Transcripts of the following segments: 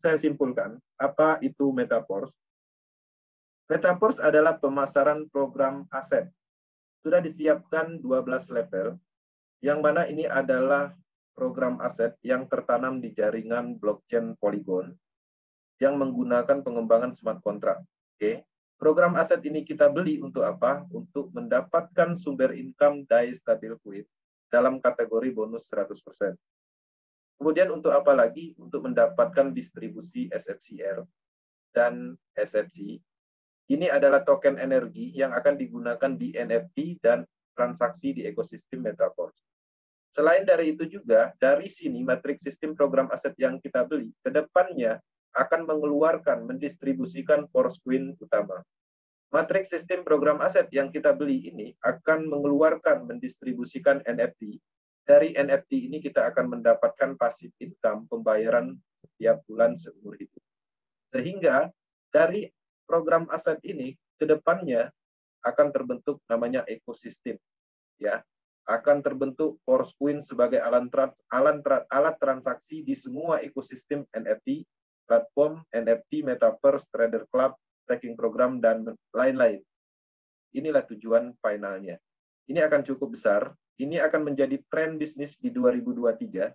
saya simpulkan, apa itu Metaverse? Metaverse adalah pemasaran program aset. Sudah disiapkan 12 level, yang mana ini adalah program aset yang tertanam di jaringan blockchain Polygon yang menggunakan pengembangan smart contract. Oke. Program aset ini kita beli untuk apa? Untuk mendapatkan sumber income DAI stabil fluid dalam kategori bonus 100%. Kemudian untuk apa lagi? Untuk mendapatkan distribusi SFCR dan SFC. Ini adalah token energi yang akan digunakan di NFT dan transaksi di ekosistem Metaverse. Selain dari itu juga, dari sini matriks sistem program aset yang kita beli, ke depannya akan mengeluarkan, mendistribusikan Force Queen utama. Matriks sistem program aset yang kita beli ini akan mengeluarkan, mendistribusikan NFT. Dari NFT ini kita akan mendapatkan passive income pembayaran setiap bulan seumur hidup. Sehingga dari program aset ini ke depannya akan terbentuk namanya ekosistem, ya, akan terbentuk Force Queen sebagai alat transaksi di semua ekosistem NFT, platform NFT, Metaverse, Trader Club, Staking Program, dan lain-lain. Inilah tujuan finalnya. Ini akan cukup besar. Ini akan menjadi tren bisnis di 2023.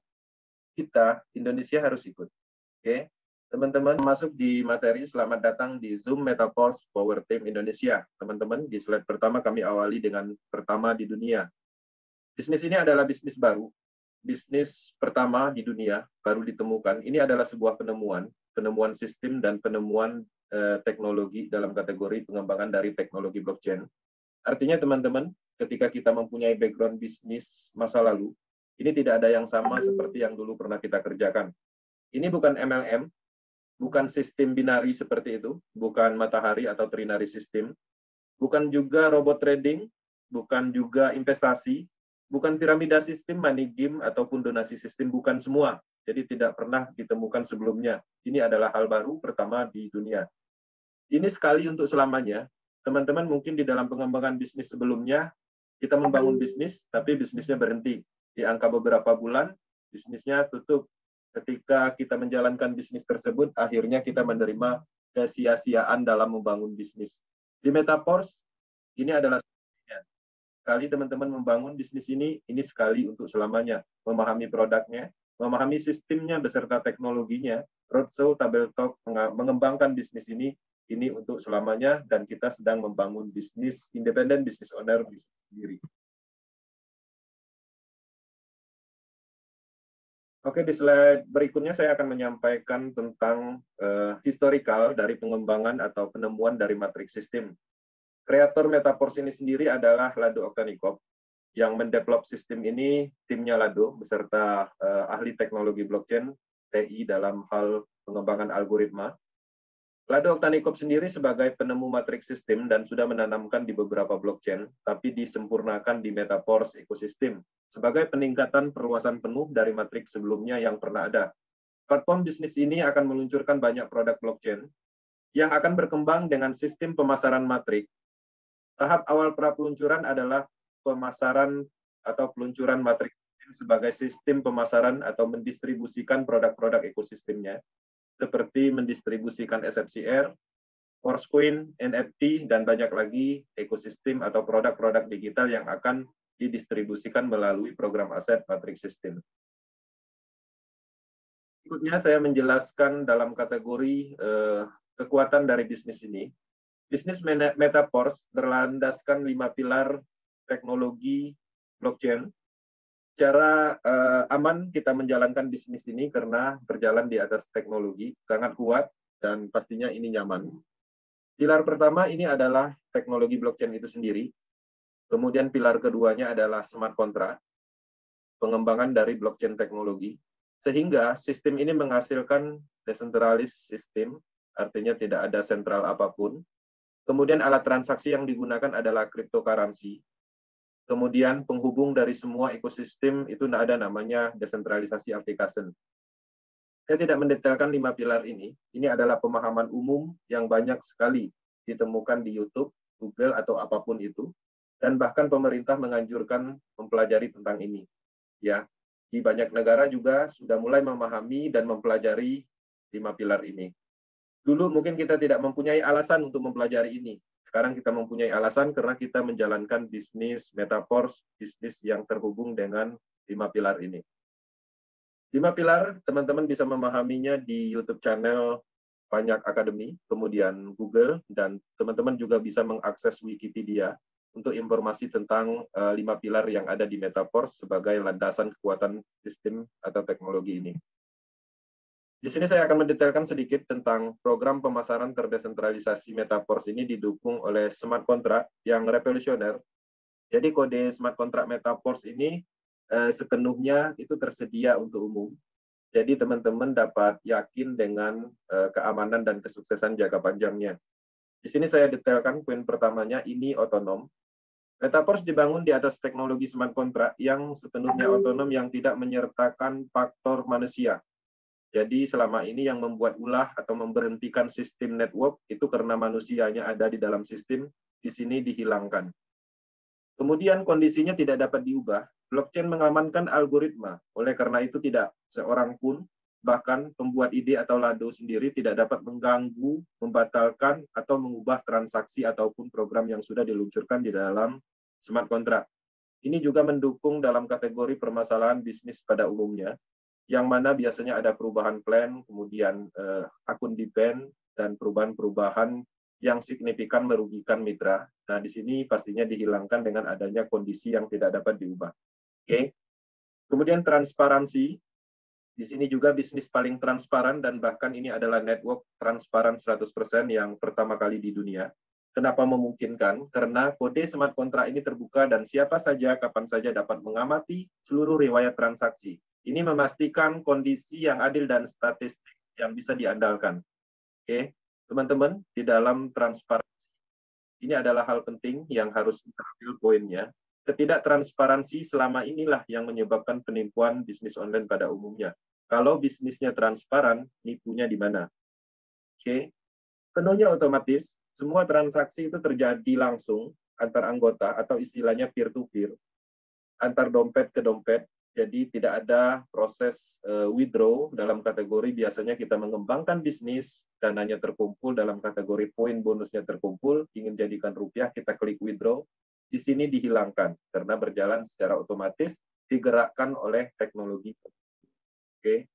Kita, Indonesia, harus ikut. Oke? Teman-teman masuk di materi, selamat datang di Zoom Metaverse Power Team Indonesia. Teman-teman, di slide pertama kami awali dengan pertama di dunia. Bisnis ini adalah bisnis baru, bisnis pertama di dunia, baru ditemukan. Ini adalah sebuah penemuan sistem dan penemuan teknologi dalam kategori pengembangan dari teknologi blockchain. Artinya teman-teman, ketika kita mempunyai background bisnis masa lalu, ini tidak ada yang sama seperti yang dulu pernah kita kerjakan. Ini bukan MLM, bukan sistem binari seperti itu, bukan matahari atau trinary system, bukan juga robot trading, bukan juga investasi, bukan piramida sistem, money game, ataupun donasi sistem, bukan semua. Jadi tidak pernah ditemukan sebelumnya. Ini adalah hal baru pertama di dunia. Ini sekali untuk selamanya. Teman-teman mungkin di dalam pengembangan bisnis sebelumnya, kita membangun bisnis, tapi bisnisnya berhenti. Di angka beberapa bulan, bisnisnya tutup. Ketika kita menjalankan bisnis tersebut, akhirnya kita menerima kesia-siaan dalam membangun bisnis. Di Metaverse, ini adalah sekali teman-teman membangun bisnis ini sekali untuk selamanya. Memahami produknya, memahami sistemnya beserta teknologinya, roadshow, tabel talk, mengembangkan bisnis ini untuk selamanya, dan kita sedang membangun bisnis independen, bisnis owner, bisnis sendiri. Oke, di slide berikutnya saya akan menyampaikan tentang historical dari pengembangan atau penemuan dari matriks sistem. Kreator Metaverse ini sendiri adalah Lado Oktanikov, yang mendevelop sistem ini timnya Lado beserta ahli teknologi blockchain TI dalam hal pengembangan algoritma. Lado Oktanikov sendiri sebagai penemu matriks sistem dan sudah menanamkan di beberapa blockchain, tapi disempurnakan di Metaverse ekosistem sebagai peningkatan perluasan penuh dari matriks sebelumnya yang pernah ada. Platform bisnis ini akan meluncurkan banyak produk blockchain yang akan berkembang dengan sistem pemasaran matrik. Tahap awal pra-peluncuran adalah pemasaran atau peluncuran matrik sebagai sistem pemasaran atau mendistribusikan produk-produk ekosistemnya, seperti mendistribusikan SFCR, Force Queen, NFT, dan banyak lagi ekosistem atau produk-produk digital yang akan didistribusikan melalui program aset matriks sistem. Berikutnya saya menjelaskan dalam kategori kekuatan dari bisnis ini. Bisnis Metaverse berlandaskan 5 pilar teknologi blockchain. Secara aman kita menjalankan bisnis ini karena berjalan di atas teknologi, sangat kuat, dan pastinya ini nyaman. Pilar pertama ini adalah teknologi blockchain itu sendiri. Kemudian pilar keduanya adalah smart contract, pengembangan dari blockchain teknologi. Sehingga sistem ini menghasilkan decentralized system, artinya tidak ada sentral apapun. Kemudian alat transaksi yang digunakan adalah cryptocurrency. Kemudian penghubung dari semua ekosistem itu ada namanya desentralisasi application. Saya tidak mendetailkan 5 pilar ini. Ini adalah pemahaman umum yang banyak sekali ditemukan di YouTube, Google, atau apapun itu. Dan bahkan pemerintah menganjurkan mempelajari tentang ini. Ya, di banyak negara juga sudah mulai memahami dan mempelajari 5 pilar ini. Dulu mungkin kita tidak mempunyai alasan untuk mempelajari ini. Sekarang kita mempunyai alasan karena kita menjalankan bisnis metaverse, bisnis yang terhubung dengan 5 pilar ini. 5 pilar, teman-teman bisa memahaminya di YouTube channel Banyak Akademi, kemudian Google, dan teman-teman juga bisa mengakses Wikipedia untuk informasi tentang 5 pilar yang ada di metaverse sebagai landasan kekuatan sistem atau teknologi ini. Di sini saya akan mendetailkan sedikit tentang program pemasaran terdesentralisasi metaverse ini didukung oleh smart contract yang revolusioner. Jadi kode smart contract metaverse ini sepenuhnya itu tersedia untuk umum. Jadi teman-teman dapat yakin dengan keamanan dan kesuksesan jangka panjangnya. Di sini saya detailkan poin pertamanya, ini otonom. Metaverse dibangun di atas teknologi smart contract yang sepenuhnya otonom yang tidak menyertakan faktor manusia. Jadi selama ini yang membuat ulah atau memberhentikan sistem network itu karena manusianya ada di dalam sistem, di sini dihilangkan. Kemudian kondisinya tidak dapat diubah, blockchain mengamankan algoritma, oleh karena itu tidak seorang pun, bahkan pembuat ide atau lado sendiri tidak dapat mengganggu, membatalkan, atau mengubah transaksi ataupun program yang sudah diluncurkan di dalam smart contract. Ini juga mendukung dalam kategori permasalahan bisnis pada umumnya, yang mana biasanya ada perubahan plan, kemudian akun di-ban, dan perubahan-perubahan yang signifikan merugikan mitra. Nah, di sini pastinya dihilangkan dengan adanya kondisi yang tidak dapat diubah. Oke. Kemudian transparansi. Di sini juga bisnis paling transparan dan bahkan ini adalah network transparan 100% yang pertama kali di dunia. Kenapa memungkinkan? Karena kode smart contract ini terbuka dan siapa saja, kapan saja dapat mengamati seluruh riwayat transaksi. Ini memastikan kondisi yang adil dan statistik yang bisa diandalkan. Oke, teman-teman, di dalam transparansi, ini adalah hal penting yang harus kita ambil poinnya. Ketidaktransparansi selama inilah yang menyebabkan penipuan bisnis online pada umumnya. Kalau bisnisnya transparan, nipunya di mana? Oke, penuhnya otomatis, semua transaksi itu terjadi langsung antar anggota atau istilahnya peer-to-peer, antar dompet ke dompet. Jadi tidak ada proses withdraw dalam kategori biasanya kita mengembangkan bisnis, dananya terkumpul dalam kategori poin bonusnya terkumpul, ingin jadikan rupiah, kita klik withdraw. Di sini dihilangkan karena berjalan secara otomatis, digerakkan oleh teknologi. Oke.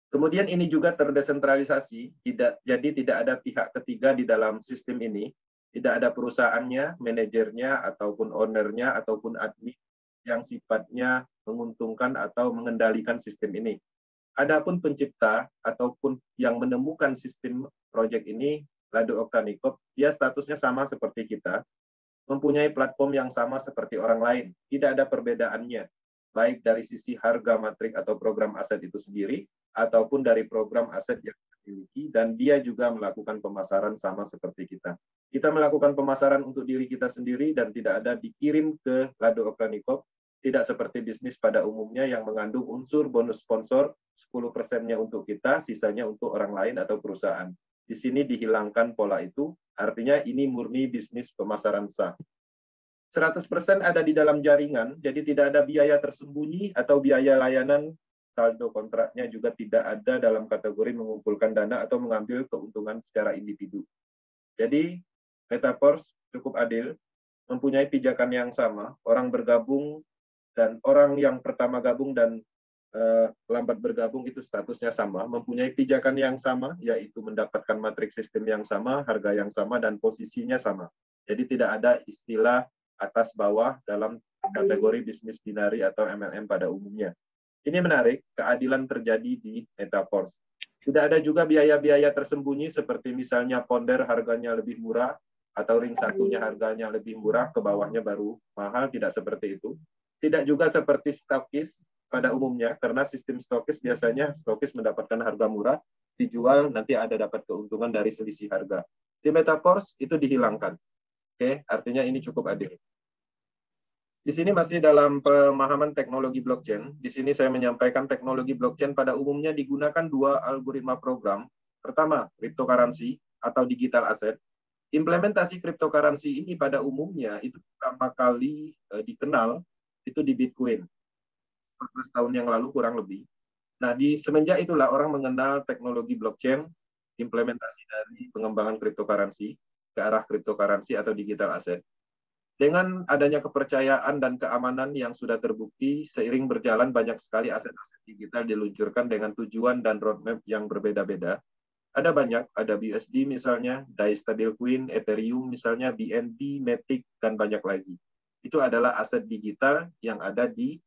Kemudian ini juga terdesentralisasi, jadi tidak ada pihak ketiga di dalam sistem ini, tidak ada perusahaannya, manajernya, ataupun ownernya, ataupun admin yang sifatnya menguntungkan atau mengendalikan sistem ini. Adapun pencipta ataupun yang menemukan sistem proyek ini, Lado Oktanikop, dia statusnya sama seperti kita, mempunyai platform yang sama seperti orang lain, tidak ada perbedaannya, baik dari sisi harga matrik atau program aset itu sendiri, ataupun dari program aset yang dimiliki, dan dia juga melakukan pemasaran sama seperti kita. Kita melakukan pemasaran untuk diri kita sendiri dan tidak ada dikirim ke Lado Oktanikop, tidak seperti bisnis pada umumnya yang mengandung unsur bonus sponsor, 10%-nya untuk kita, sisanya untuk orang lain atau perusahaan. Di sini dihilangkan pola itu, artinya ini murni bisnis pemasaran sah. 100% ada di dalam jaringan, jadi tidak ada biaya tersembunyi atau biaya layanan, saldo kontraknya juga tidak ada dalam kategori mengumpulkan dana atau mengambil keuntungan secara individu. Jadi, Metaverse cukup adil, mempunyai pijakan yang sama, orang bergabung dan orang yang pertama gabung dan lambat bergabung itu statusnya sama, mempunyai pijakan yang sama, yaitu mendapatkan matriks sistem yang sama, harga yang sama, dan posisinya sama. Jadi tidak ada istilah atas bawah dalam kategori bisnis binari atau MLM pada umumnya. Ini menarik, keadilan terjadi di Metaverse. Tidak ada juga biaya-biaya tersembunyi seperti misalnya ponder harganya lebih murah, atau ring satunya harganya lebih murah, ke bawahnya baru mahal, tidak seperti itu. Tidak juga seperti stokis pada umumnya, karena sistem stokis biasanya stokis mendapatkan harga murah, dijual nanti ada dapat keuntungan dari selisih harga. Di Metaverse itu dihilangkan. Oke, artinya ini cukup adil. Di sini masih dalam pemahaman teknologi blockchain. Di sini saya menyampaikan teknologi blockchain pada umumnya digunakan dua algoritma program. Pertama, cryptocurrency atau digital asset. Implementasi cryptocurrency ini pada umumnya itu pertama kali dikenal itu di Bitcoin. 14 tahun yang lalu kurang lebih. Nah, di semenjak itulah orang mengenal teknologi blockchain, implementasi dari pengembangan cryptocurrency ke arah cryptocurrency atau digital asset. Dengan adanya kepercayaan dan keamanan yang sudah terbukti, seiring berjalan banyak sekali aset-aset digital diluncurkan dengan tujuan dan roadmap yang berbeda-beda. Ada banyak, ada BUSD misalnya, DAI Stablecoin, Ethereum misalnya, BNB, Matic, dan banyak lagi. Itu adalah aset digital yang ada di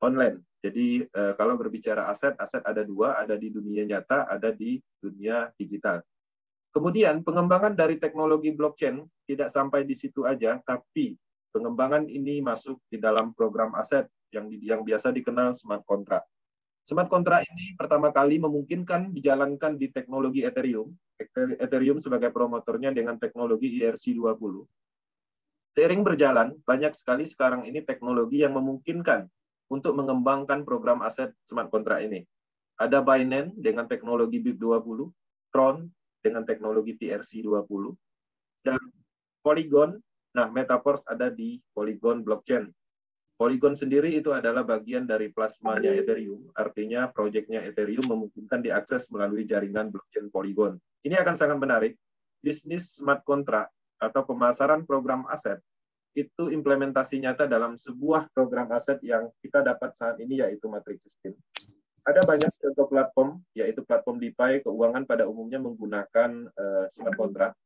online. Jadi kalau berbicara aset, aset ada dua, ada di dunia nyata, ada di dunia digital. Kemudian pengembangan dari teknologi blockchain tidak sampai di situ aja, tapi pengembangan ini masuk di dalam program aset yang biasa dikenal smart contract. Smart contract ini pertama kali memungkinkan dijalankan di teknologi Ethereum. Ethereum sebagai promotornya dengan teknologi ERC20. Seiring berjalan, banyak sekali sekarang ini teknologi yang memungkinkan untuk mengembangkan program aset smart contract ini. Ada Binance dengan teknologi BIP20, Tron dengan teknologi TRC20, dan Polygon. Nah, Metaverse ada di Polygon blockchain. Polygon sendiri itu adalah bagian dari plasmanya Ethereum, artinya proyeknya Ethereum memungkinkan diakses melalui jaringan blockchain Polygon. Ini akan sangat menarik. Bisnis smart contract atau pemasaran program aset itu implementasi nyata dalam sebuah program aset yang kita dapat saat ini, yaitu Matrix System. Ada banyak contoh platform, yaitu platform DeFi keuangan pada umumnya menggunakan smart contract.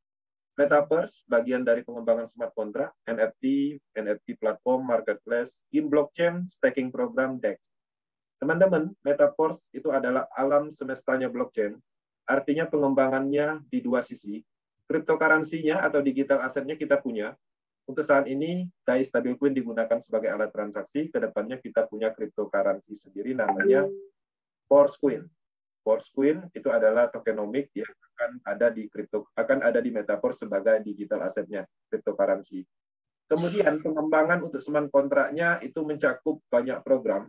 Metaverse, bagian dari pengembangan smart contract, NFT platform, marketplace, game blockchain, staking program, DEX. Teman-teman, Metaverse itu adalah alam semestanya blockchain, artinya pengembangannya di dua sisi. Cryptocurrency-nya atau digital asetnya kita punya. Untuk saat ini, DAI Stablecoin digunakan sebagai alat transaksi. Kedepannya kita punya cryptocurrency sendiri namanya Forcecoin. Forcecoin itu adalah tokenomik yang akan ada di Metaverse sebagai digital asetnya, cryptocurrency. Kemudian pengembangan untuk smart kontraknya itu mencakup banyak program.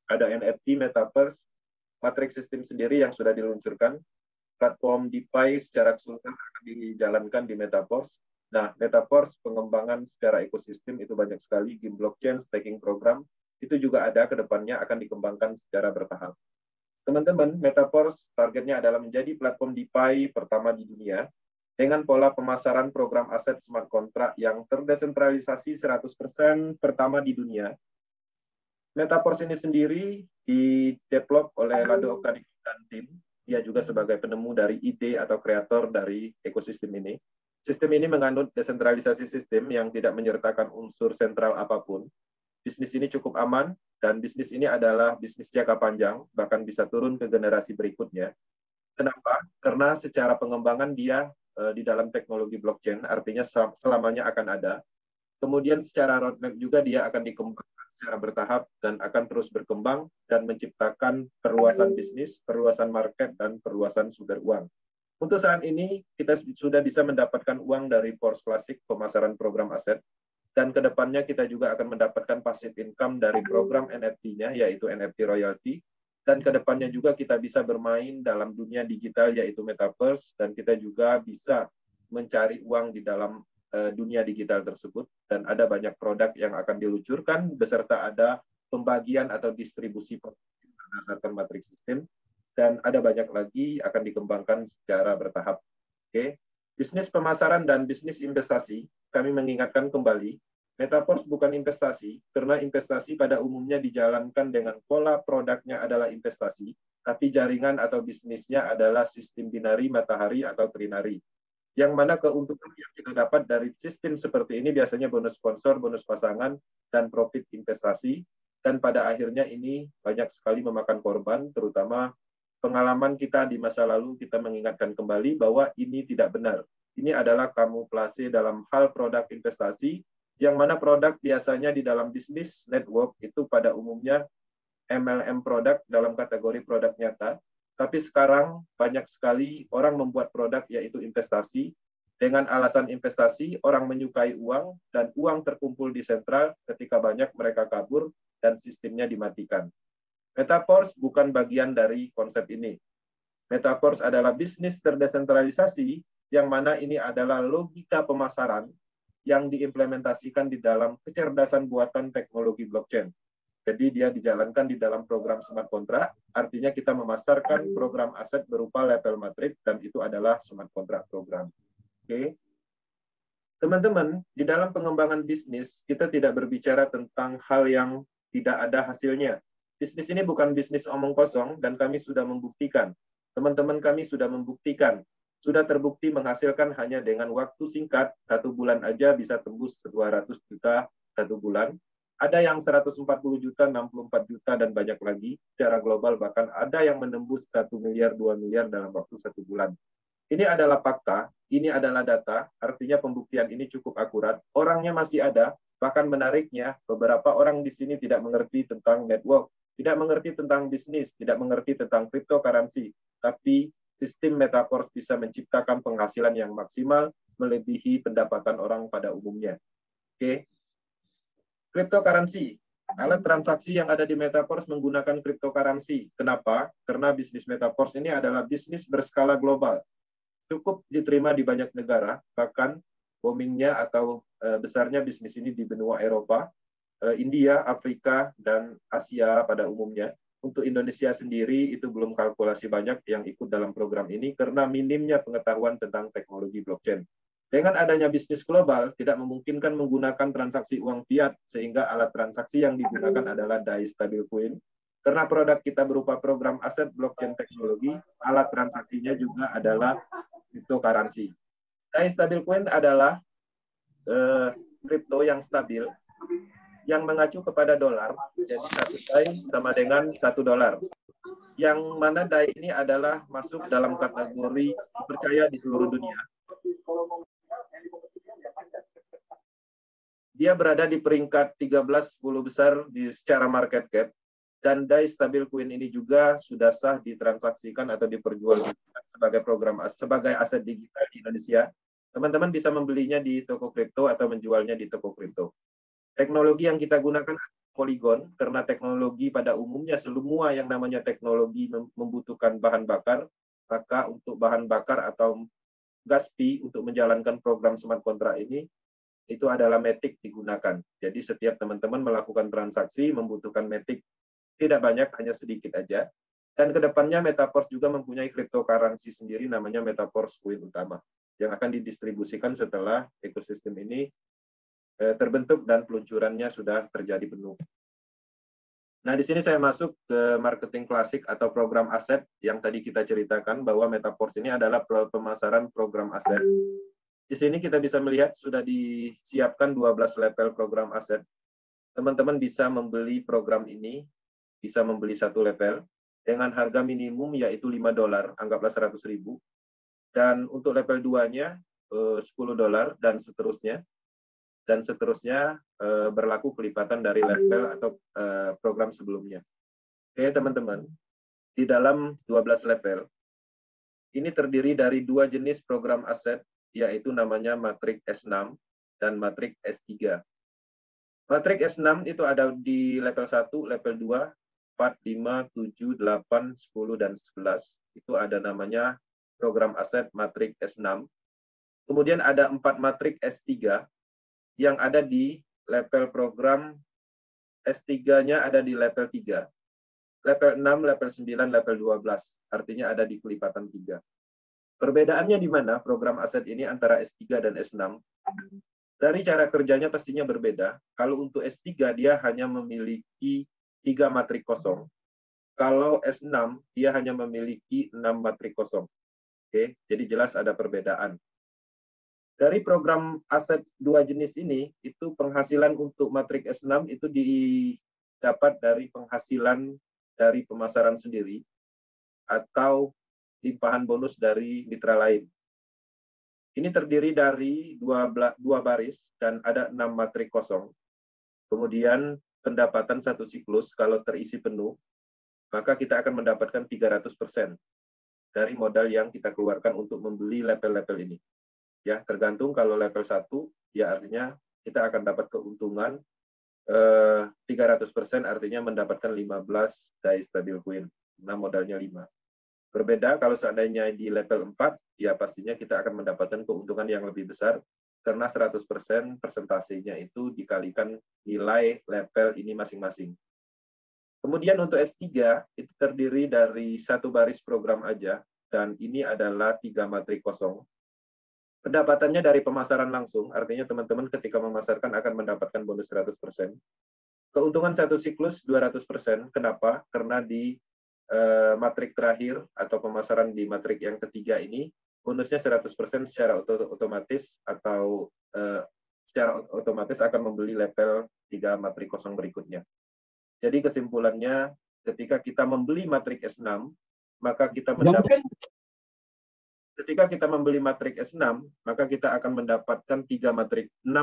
Ada NFT, Metaverse, Matrix System sendiri yang sudah diluncurkan, platform DeFi secara keseluruhan akan dijalankan di Metaverse. Nah, Metaverse pengembangan secara ekosistem itu banyak sekali, game blockchain, staking program, itu juga ada ke depannya akan dikembangkan secara bertahap. Teman-teman, Metaverse targetnya adalah menjadi platform DeFi pertama di dunia dengan pola pemasaran program aset smart contract yang terdesentralisasi 100% pertama di dunia. Metaverse ini sendiri didevelop oleh Lando Octavio dan tim. Dia juga sebagai penemu dari ide atau kreator dari ekosistem ini. Sistem ini mengandung desentralisasi sistem yang tidak menyertakan unsur sentral apapun. Bisnis ini cukup aman, dan bisnis ini adalah bisnis jangka panjang, bahkan bisa turun ke generasi berikutnya. Kenapa? Karena secara pengembangan dia di dalam teknologi blockchain, artinya selamanya akan ada. Kemudian secara roadmap juga dia akan dikembangkan secara bertahap dan akan terus berkembang dan menciptakan perluasan bisnis, perluasan market, dan perluasan sumber uang. Untuk saat ini, kita sudah bisa mendapatkan uang dari Force Classic, pemasaran program aset, dan kedepannya kita juga akan mendapatkan passive income dari program NFT-nya, yaitu NFT royalty, dan kedepannya juga kita bisa bermain dalam dunia digital, yaitu Metaverse, dan kita juga bisa mencari uang di dalam dunia digital tersebut, dan ada banyak produk yang akan diluncurkan, beserta ada pembagian atau distribusi berdasarkan matrix system, dan ada banyak lagi akan dikembangkan secara bertahap. Oke. Bisnis pemasaran dan bisnis investasi, kami mengingatkan kembali, Metaverse bukan investasi, karena investasi pada umumnya dijalankan dengan pola produknya adalah investasi, tapi jaringan atau bisnisnya adalah sistem binari, matahari, atau trinari. Yang mana keuntungan yang kita dapat dari sistem seperti ini biasanya bonus sponsor, bonus pasangan, dan profit investasi. Dan pada akhirnya ini banyak sekali memakan korban, terutama pengalaman kita di masa lalu, kita mengingatkan kembali bahwa ini tidak benar. Ini adalah kamuflase dalam hal produk investasi, yang mana produk biasanya di dalam bisnis network itu pada umumnya MLM produk dalam kategori produk nyata. Tapi sekarang banyak sekali orang membuat produk yaitu investasi. Dengan alasan investasi, orang menyukai uang, dan uang terkumpul di sentral, ketika banyak mereka kabur dan sistemnya dimatikan. Metaverse bukan bagian dari konsep ini. Metaverse adalah bisnis terdesentralisasi, yang mana ini adalah logika pemasaran yang diimplementasikan di dalam kecerdasan buatan teknologi blockchain. Jadi dia dijalankan di dalam program smart contract, artinya kita memasarkan program aset berupa level matrik, dan itu adalah smart contract program. Oke. Teman-teman, di dalam pengembangan bisnis, kita tidak berbicara tentang hal yang tidak ada hasilnya. Bisnis ini bukan bisnis omong kosong, dan kami sudah membuktikan. Teman-teman kami sudah membuktikan. Sudah terbukti menghasilkan hanya dengan waktu singkat, 1 bulan aja bisa tembus 200 juta 1 bulan. Ada yang 140 juta, 64 juta, dan banyak lagi. Secara global bahkan ada yang menembus 1 miliar, 2 miliar dalam waktu 1 bulan. Ini adalah fakta, ini adalah data, artinya pembuktian ini cukup akurat. Orangnya masih ada, bahkan menariknya, beberapa orang di sini tidak mengerti tentang network, tidak mengerti tentang bisnis, tidak mengerti tentang cryptocurrency, tapi sistem metaverse bisa menciptakan penghasilan yang maksimal, melebihi pendapatan orang pada umumnya. Oke. Cryptocurrency, alat transaksi yang ada di metaverse menggunakan cryptocurrency. Kenapa? Karena bisnis metaverse ini adalah bisnis berskala global. Cukup diterima di banyak negara, bahkan boomingnya atau besarnya bisnis ini di benua Eropa, India, Afrika, dan Asia pada umumnya. Untuk Indonesia sendiri itu belum kalkulasi banyak yang ikut dalam program ini karena minimnya pengetahuan tentang teknologi blockchain. Dengan adanya bisnis global, tidak memungkinkan menggunakan transaksi uang fiat, sehingga alat transaksi yang digunakan adalah DAI stablecoin. Karena produk kita berupa program aset blockchain teknologi, alat transaksinya juga adalah cryptocurrency. DAI stablecoin adalah kripto yang stabil, yang mengacu kepada dolar, jadi 1 DAI sama dengan 1 dolar. Yang mana DAI ini adalah masuk dalam kategori dipercaya di seluruh dunia. Dia berada di peringkat 13 10 besar secara market cap, dan DAI stablecoin ini juga sudah sah ditransaksikan atau diperjualbelikan sebagai program sebagai aset digital di Indonesia. Teman-teman bisa membelinya di toko kripto atau menjualnya di toko kripto. Teknologi yang kita gunakan Polygon, karena teknologi pada umumnya semua yang namanya teknologi membutuhkan bahan bakar, maka untuk bahan bakar atau gas fee untuk menjalankan program smart contract ini, itu adalah matic digunakan. Jadi setiap teman-teman melakukan transaksi membutuhkan matic, tidak banyak, hanya sedikit aja. Dan kedepannya Metaverse juga mempunyai cryptocurrency sendiri namanya Metaverse Coin utama, yang akan didistribusikan setelah ekosistem ini terbentuk dan peluncurannya sudah terjadi penuh. Nah, di sini saya masuk ke marketing klasik atau program aset yang tadi kita ceritakan bahwa Metaverse ini adalah pemasaran program aset. Di sini kita bisa melihat sudah disiapkan 12 level program aset. Teman-teman bisa membeli program ini, bisa membeli 1 level dengan harga minimum yaitu 5 dolar, anggaplah 100.000. Dan untuk level 2-nya 10 dolar dan seterusnya. Dan seterusnya berlaku kelipatan dari level atau program sebelumnya. Oke, teman-teman, di dalam 12 level, ini terdiri dari 2 jenis program aset, yaitu namanya Matrix S6 dan Matrix S3. Matrix S6 itu ada di level 1, level 2, 4, 5, 7, 8, 10, dan 11. Itu ada namanya program aset Matrix S6. Kemudian ada 4 Matrix S3, yang ada di level program S3-nya ada di level 3. Level 6, level 9, level 12. Artinya ada di kelipatan 3. Perbedaannya di mana program aset ini antara S3 dan S6? Dari cara kerjanya pastinya berbeda. Kalau untuk S3 dia hanya memiliki 3 matrik kosong. Kalau S6 dia hanya memiliki 6 matrik kosong. Oke, jadi jelas ada perbedaan. Dari program aset 2 jenis ini, itu penghasilan untuk Matrix S6 itu didapat dari penghasilan dari pemasaran sendiri atau limpahan bonus dari mitra lain. Ini terdiri dari 2 baris dan ada 6 matrik kosong. Kemudian pendapatan 1 siklus kalau terisi penuh, maka kita akan mendapatkan 300% dari modal yang kita keluarkan untuk membeli level-level ini. Ya, tergantung kalau level 1, ya artinya kita akan dapat keuntungan 300%, artinya mendapatkan 15 DAI stablecoin. Nah, modalnya 5. Berbeda kalau seandainya di level 4, ya pastinya kita akan mendapatkan keuntungan yang lebih besar, karena 100% persentasenya itu dikalikan nilai level ini masing-masing. Kemudian untuk S3 itu terdiri dari satu baris program aja, dan ini adalah 3 matrik kosong. Pendapatannya dari pemasaran langsung, artinya teman-teman ketika memasarkan akan mendapatkan bonus 100%. Keuntungan satu siklus 200%. Kenapa? Karena di matrik terakhir atau pemasaran di matrik yang ketiga ini, bonusnya 100% secara otomatis atau secara otomatis akan membeli level 3 matrik kosong berikutnya. Jadi kesimpulannya, ketika kita membeli matrik S6, maka kita mendapat ketika kita membeli matrik S6, maka kita akan mendapatkan 6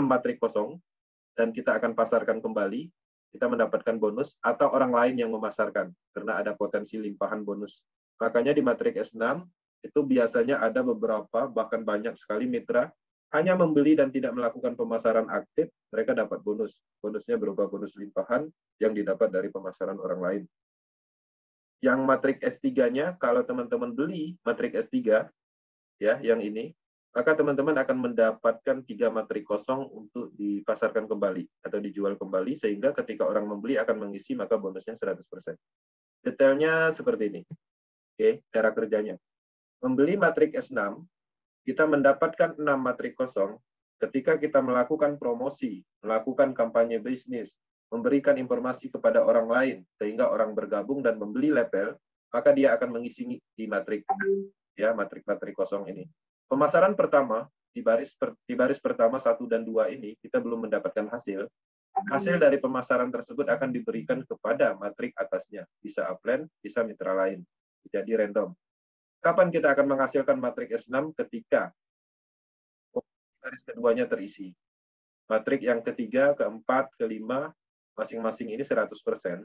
matrik kosong, dan kita akan pasarkan kembali, kita mendapatkan bonus, atau orang lain yang memasarkan, karena ada potensi limpahan bonus. Makanya di matrik S6, itu biasanya ada beberapa, bahkan banyak sekali mitra, hanya membeli dan tidak melakukan pemasaran aktif, mereka dapat bonus. Bonusnya berupa bonus limpahan yang didapat dari pemasaran orang lain. Yang matrik S3-nya, kalau teman-teman beli matrik S3, ya, yang ini, maka teman-teman akan mendapatkan 3 matrik kosong untuk dipasarkan kembali atau dijual kembali, sehingga ketika orang membeli akan mengisi, maka bonusnya 100%. Detailnya seperti ini. Oke, cara kerjanya. Membeli matrik S6, kita mendapatkan 6 matrik kosong ketika kita melakukan promosi, melakukan kampanye bisnis, memberikan informasi kepada orang lain, sehingga orang bergabung dan membeli level, maka dia akan mengisi di matrik, ya, matrik-matrik kosong ini. Pemasaran pertama, di baris pertama 1 dan 2 ini, kita belum mendapatkan hasil. Hasil dari pemasaran tersebut akan diberikan kepada matrik atasnya. Bisa upline, bisa mitra lain. Jadi random. Kapan kita akan menghasilkan matrik S6? Ketika baris keduanya terisi. Matrik yang ketiga, keempat, kelima, masing-masing ini 100%.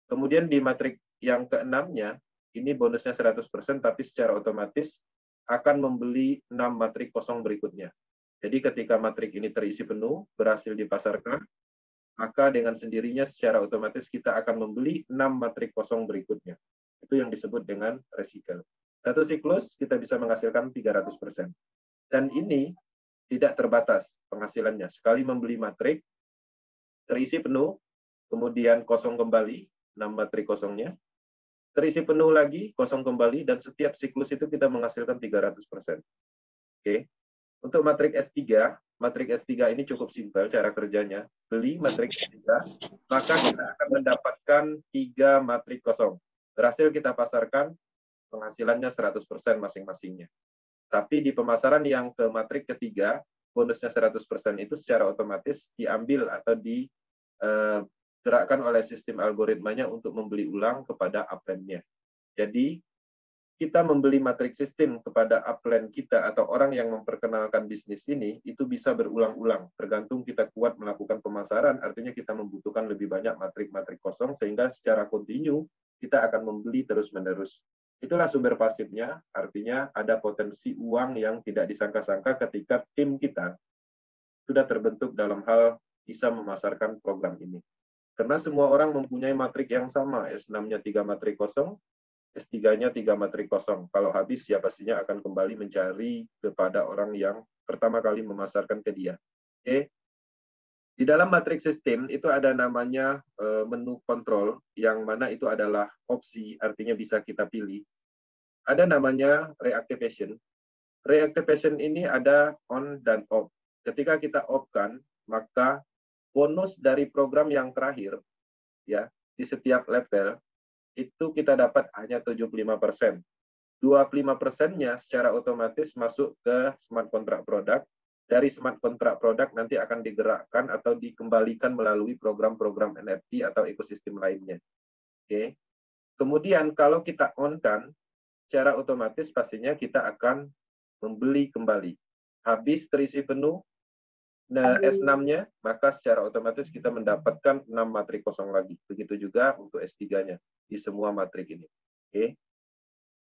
Kemudian di matrik yang keenamnya, ini bonusnya 100%, tapi secara otomatis akan membeli 6 matrik kosong berikutnya. Jadi ketika matrik ini terisi penuh, berhasil dipasarkan, maka dengan sendirinya secara otomatis kita akan membeli 6 matrik kosong berikutnya. Itu yang disebut dengan recycle. Satu siklus kita bisa menghasilkan 300%. Dan ini tidak terbatas penghasilannya. Sekali membeli matrik, terisi penuh, kemudian kosong kembali, 6 matrik kosongnya, terisi penuh lagi, kosong kembali, dan setiap siklus itu kita menghasilkan 300%. Oke. Untuk matrik S3 ini cukup simpel cara kerjanya. Beli matrik S3, maka kita akan mendapatkan 3 matrik kosong. Berhasil kita pasarkan, penghasilannya 100% masing-masingnya. Tapi di pemasaran yang ke matrik ketiga, bonusnya 100% itu secara otomatis diambil atau digerakkan oleh sistem algoritmanya untuk membeli ulang kepada upline-nya. Jadi, kita membeli matrik sistem kepada upline kita atau orang yang memperkenalkan bisnis ini, itu bisa berulang-ulang. Tergantung kita kuat melakukan pemasaran, artinya kita membutuhkan lebih banyak matrik-matrik kosong, sehingga secara kontinu kita akan membeli terus-menerus. Itulah sumber pasifnya, artinya ada potensi uang yang tidak disangka-sangka ketika tim kita sudah terbentuk dalam hal bisa memasarkan program ini. Karena semua orang mempunyai matrik yang sama, S6-nya 3 matrik kosong, S3-nya 3 matrik kosong. Kalau habis, ya pastinya akan kembali mencari kepada orang yang pertama kali memasarkan ke dia. Oke. Di dalam matrik sistem itu ada namanya menu kontrol, yang mana itu adalah opsi, artinya bisa kita pilih. Ada namanya reactivation. Reactivation ini ada on dan off. Ketika kita off-kan, maka bonus dari program yang terakhir, ya, di setiap level, itu kita dapat hanya 75%. 25%-nya secara otomatis masuk ke smart contract product. Dari smart contract product nanti akan digerakkan atau dikembalikan melalui program-program NFT atau ekosistem lainnya. Oke. Kemudian kalau kita on-kan, secara otomatis pastinya kita akan membeli kembali. Habis terisi penuh S6-nya, maka secara otomatis kita mendapatkan 6 matrik kosong lagi. Begitu juga untuk S3-nya di semua matrik ini. Oke.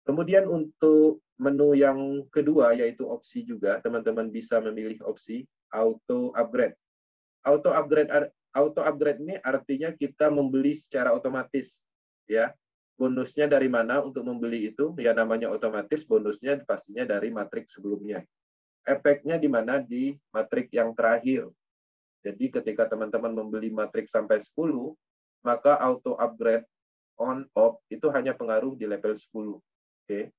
Kemudian untuk menu yang kedua, yaitu opsi juga, teman-teman bisa memilih opsi auto upgrade. Auto upgrade ini artinya kita membeli secara otomatis, ya. Bonusnya dari mana untuk membeli itu? Ya namanya otomatis, bonusnya pastinya dari matrik sebelumnya. Efeknya di mana? Di matrik yang terakhir. Jadi ketika teman-teman membeli matrik sampai 10, maka auto upgrade on off itu hanya pengaruh di level 10. Oke.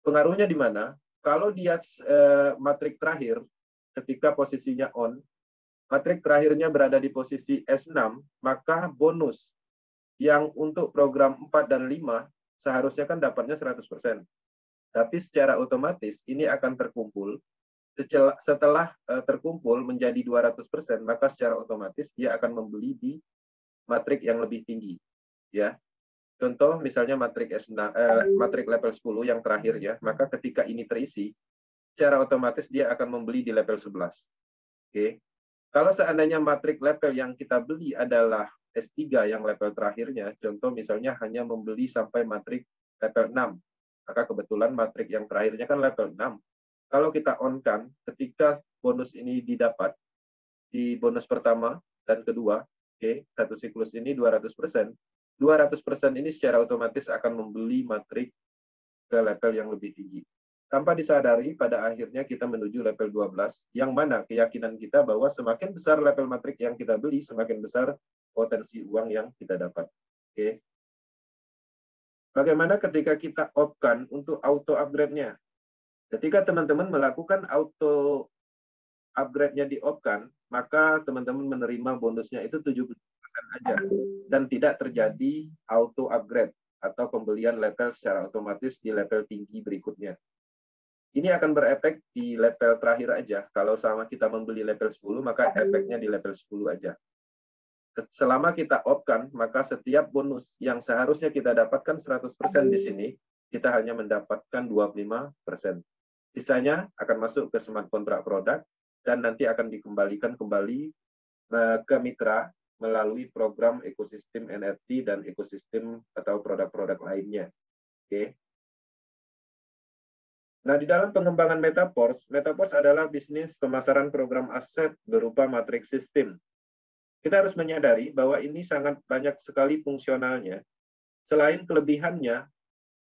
Pengaruhnya di mana? Kalau dia matrik terakhir ketika posisinya on, matrik terakhirnya berada di posisi S6, maka bonus yang untuk program 4 dan 5 seharusnya kan dapatnya 100%. Tapi secara otomatis ini akan terkumpul. Setelah terkumpul menjadi 200%, maka secara otomatis dia akan membeli di matrik yang lebih tinggi. Ya. Contoh misalnya matrik matrik level 10 yang terakhir ya, maka ketika ini terisi, secara otomatis dia akan membeli di level 11. Oke. Kalau seandainya matrik level yang kita beli adalah S3 yang level terakhirnya, contoh misalnya hanya membeli sampai matrik level 6, maka kebetulan matrik yang terakhirnya kan level 6. Kalau kita on-kan, ketika bonus ini didapat, di bonus pertama dan kedua, oke, satu siklus ini 200%, 200% ini secara otomatis akan membeli matrik ke level yang lebih tinggi. Tanpa disadari, pada akhirnya kita menuju level 12, yang mana keyakinan kita bahwa semakin besar level matrik yang kita beli, semakin besar potensi uang yang kita dapat. Oke. Bagaimana ketika kita off-kan untuk auto upgrade-nya? Ketika teman-teman melakukan auto upgrade-nya di off-kan, maka teman-teman menerima bonusnya itu 70% aja. Dan tidak terjadi auto upgrade atau pembelian level secara otomatis di level tinggi berikutnya. Ini akan berefek di level terakhir aja. Kalau sama kita membeli level 10, maka efeknya di level 10 aja. Selama kita off-kan, maka setiap bonus yang seharusnya kita dapatkan 100% di sini, kita hanya mendapatkan 25%. Sisanya akan masuk ke smart contract produk dan nanti akan dikembalikan kembali ke mitra melalui program ekosistem NFT dan ekosistem atau produk-produk lainnya. Oke. Nah, di dalam pengembangan Metaverse, Metaverse adalah bisnis pemasaran program aset berupa matriks sistem. Kita harus menyadari bahwa ini sangat banyak sekali fungsionalnya. Selain kelebihannya,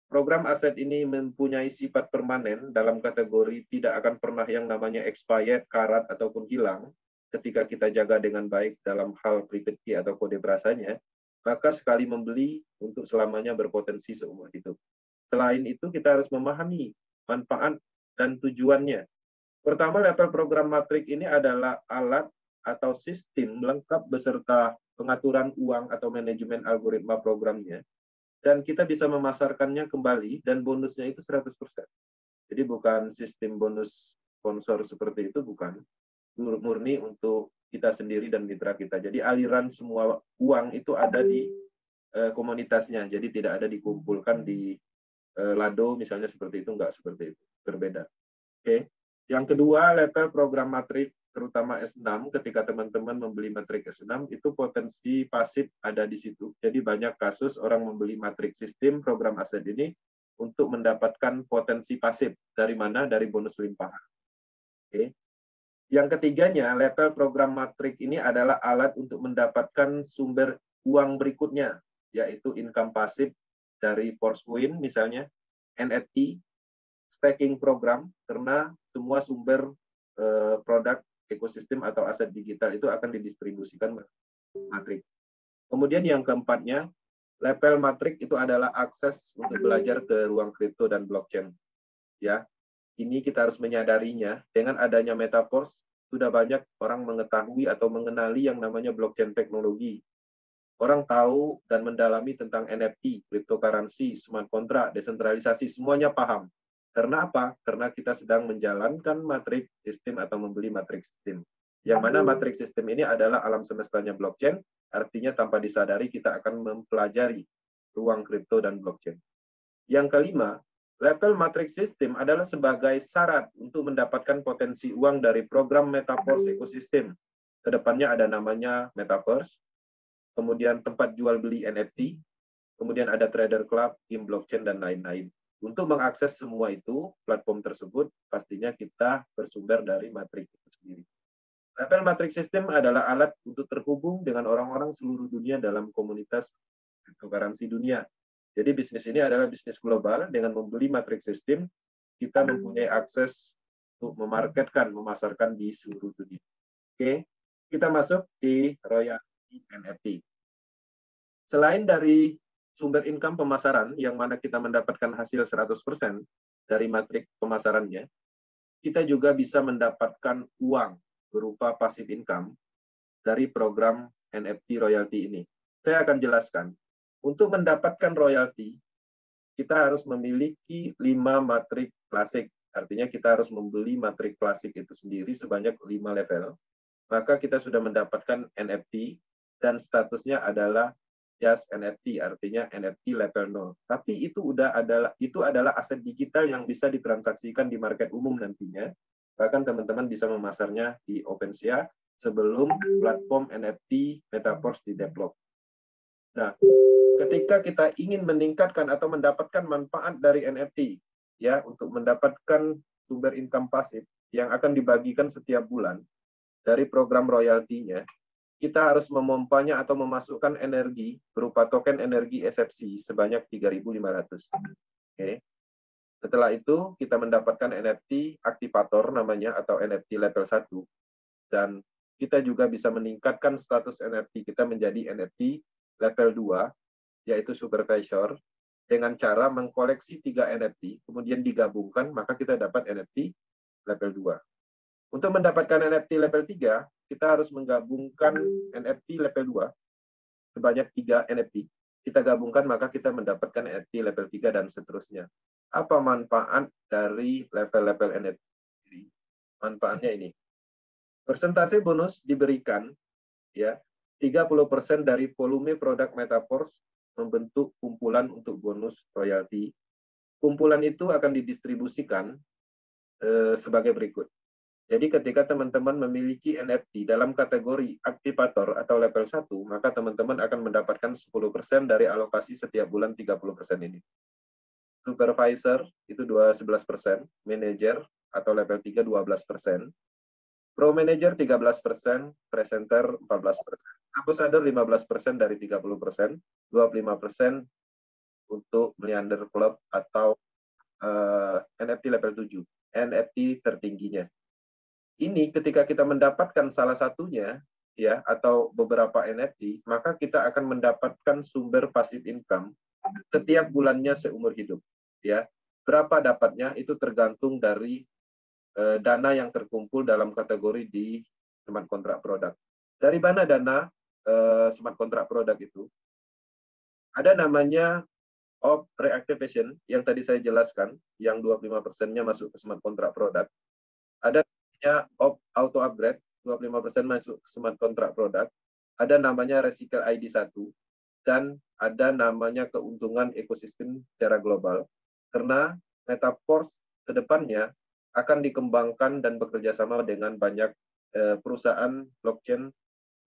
program aset ini mempunyai sifat permanen dalam kategori tidak akan pernah yang namanya expired, karat, ataupun hilang ketika kita jaga dengan baik dalam hal private key atau kode berasanya, maka sekali membeli untuk selamanya berpotensi seumur hidup. Selain itu, kita harus memahami manfaat dan tujuannya. Pertama, level program matrik ini adalah alat atau sistem lengkap beserta pengaturan uang atau manajemen algoritma programnya. Dan kita bisa memasarkannya kembali dan bonusnya itu 100%. Jadi bukan sistem bonus sponsor seperti itu, bukan. Murni untuk kita sendiri dan mitra kita. Jadi aliran semua uang itu ada di komunitasnya. Jadi tidak ada dikumpulkan di Lado misalnya seperti itu, enggak seperti itu. Berbeda. Oke. Yang kedua, level program matrik terutama S6, ketika teman-teman membeli matrik S6, itu potensi pasif ada di situ. Jadi banyak kasus orang membeli matrik sistem program aset ini untuk mendapatkan potensi pasif. Dari mana? Dari bonus limpahan. Oke. Yang ketiganya, level program matrik ini adalah alat untuk mendapatkan sumber uang berikutnya, yaitu income pasif dari Forcecoin misalnya, NFT, staking program, karena semua sumber produk ekosistem atau aset digital itu akan didistribusikan matrik. Kemudian yang keempatnya, level matrik itu adalah akses untuk belajar ke ruang kripto dan blockchain. Ya, ini kita harus menyadarinya. Dengan adanya Metaverse, sudah banyak orang mengetahui atau mengenali yang namanya blockchain teknologi. Orang tahu dan mendalami tentang NFT, cryptocurrency, smart contract, desentralisasi, semuanya paham. Karena apa? Karena kita sedang menjalankan matrik sistem atau membeli matrik sistem. Yang mana matrik sistem ini adalah alam semestanya blockchain, artinya tanpa disadari kita akan mempelajari ruang kripto dan blockchain. Yang kelima, level matrik sistem adalah sebagai syarat untuk mendapatkan potensi uang dari program Metaverse ekosistem. Kedepannya ada namanya Metaverse, kemudian tempat jual beli NFT, kemudian ada trader club, game blockchain, dan lain-lain. Untuk mengakses semua itu, platform tersebut pastinya kita bersumber dari matrik itu sendiri. Level matrik sistem adalah alat untuk terhubung dengan orang-orang seluruh dunia dalam komunitas cryptocurrency dunia. Jadi bisnis ini adalah bisnis global. Dengan membeli matrik sistem, kita mempunyai akses untuk memarketkan, memasarkan di seluruh dunia. Oke, kita masuk di royalty NFT. Selain dari sumber income pemasaran, yang mana kita mendapatkan hasil 100% dari matrik pemasarannya, kita juga bisa mendapatkan uang berupa passive income dari program NFT royalty ini. Saya akan jelaskan. Untuk mendapatkan royalti, kita harus memiliki 5 matrik klasik. Artinya kita harus membeli matrik klasik itu sendiri sebanyak 5 level. Maka kita sudah mendapatkan NFT dan statusnya adalah just NFT, artinya NFT level 0. Tapi itu adalah aset digital yang bisa ditransaksikan di market umum nantinya. Bahkan teman-teman bisa memasarnya di OpenSea sebelum platform NFT Metaverse di-develop. Nah, ketika kita ingin meningkatkan atau mendapatkan manfaat dari NFT, ya, untuk mendapatkan sumber income pasif yang akan dibagikan setiap bulan dari program royaltinya, kita harus memompanya atau memasukkan energi berupa token energi SFC sebanyak 3.500. Oke. Setelah itu, kita mendapatkan NFT aktivator namanya atau NFT level 1. Dan kita juga bisa meningkatkan status NFT kita menjadi NFT level 2, yaitu supervisor, dengan cara mengkoleksi 3 NFT, kemudian digabungkan, maka kita dapat NFT level 2. Untuk mendapatkan NFT level 3, kita harus menggabungkan NFT level 2, sebanyak 3 NFT. Kita gabungkan, maka kita mendapatkan NFT level 3 dan seterusnya. Apa manfaat dari level-level NFT? Manfaatnya ini. Persentase bonus diberikan, ya, 30% dari volume produk Metaverse membentuk kumpulan untuk bonus royalti. Kumpulan itu akan didistribusikan sebagai berikut. Jadi ketika teman-teman memiliki NFT dalam kategori aktivator atau level 1, maka teman-teman akan mendapatkan 10% dari alokasi setiap bulan 30% ini. Supervisor itu 11%, manager atau level 3 12%. Pro Manager 13%, Presenter 14%, Ambassador 15% dari 30%, 25% untuk Milliarder Club atau NFT level 7, NFT tertingginya. Ini ketika kita mendapatkan salah satunya, ya, atau beberapa NFT, maka kita akan mendapatkan sumber passive income setiap bulannya seumur hidup. Ya, berapa dapatnya itu tergantung dari dana yang terkumpul dalam kategori di smart contract product. Dari mana dana smart contract product itu? Ada namanya of reactivation yang tadi saya jelaskan, yang 25%-nya masuk ke smart contract product. Ada namanya of auto upgrade, 25% masuk ke smart contract product. Ada namanya recycle ID 1, dan ada namanya keuntungan ekosistem secara global. Karena Metaverse ke depannya akan dikembangkan dan bekerja sama dengan banyak perusahaan blockchain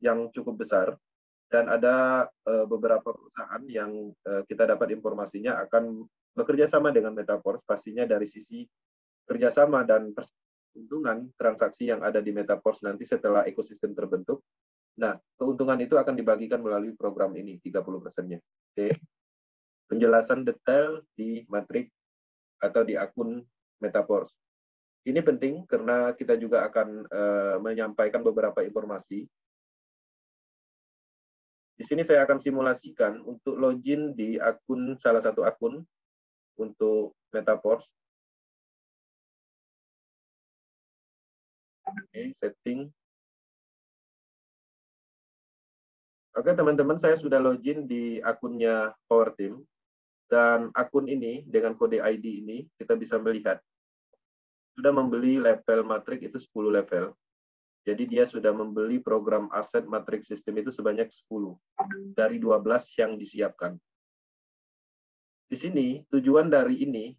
yang cukup besar, dan ada beberapa perusahaan yang kita dapat informasinya akan bekerja sama dengan Metaverse, pastinya dari sisi kerjasama dan keuntungan transaksi yang ada di Metaverse nanti setelah ekosistem terbentuk. Nah, keuntungan itu akan dibagikan melalui program ini, 30%-nya. Oke. Penjelasan detail di matrik atau di akun Metaverse. Ini penting karena kita juga akan menyampaikan beberapa informasi. Di sini saya akan simulasikan untuk login di akun, salah satu akun untuk Metaverse. Oke, setting. Oke, teman-teman, saya sudah login di akunnya Power Team. Dan akun ini, dengan kode ID ini, kita bisa melihat sudah membeli level matrik itu 10 level. Jadi dia sudah membeli program aset matrik sistem itu sebanyak 10 dari 12 yang disiapkan. Di sini tujuan dari ini,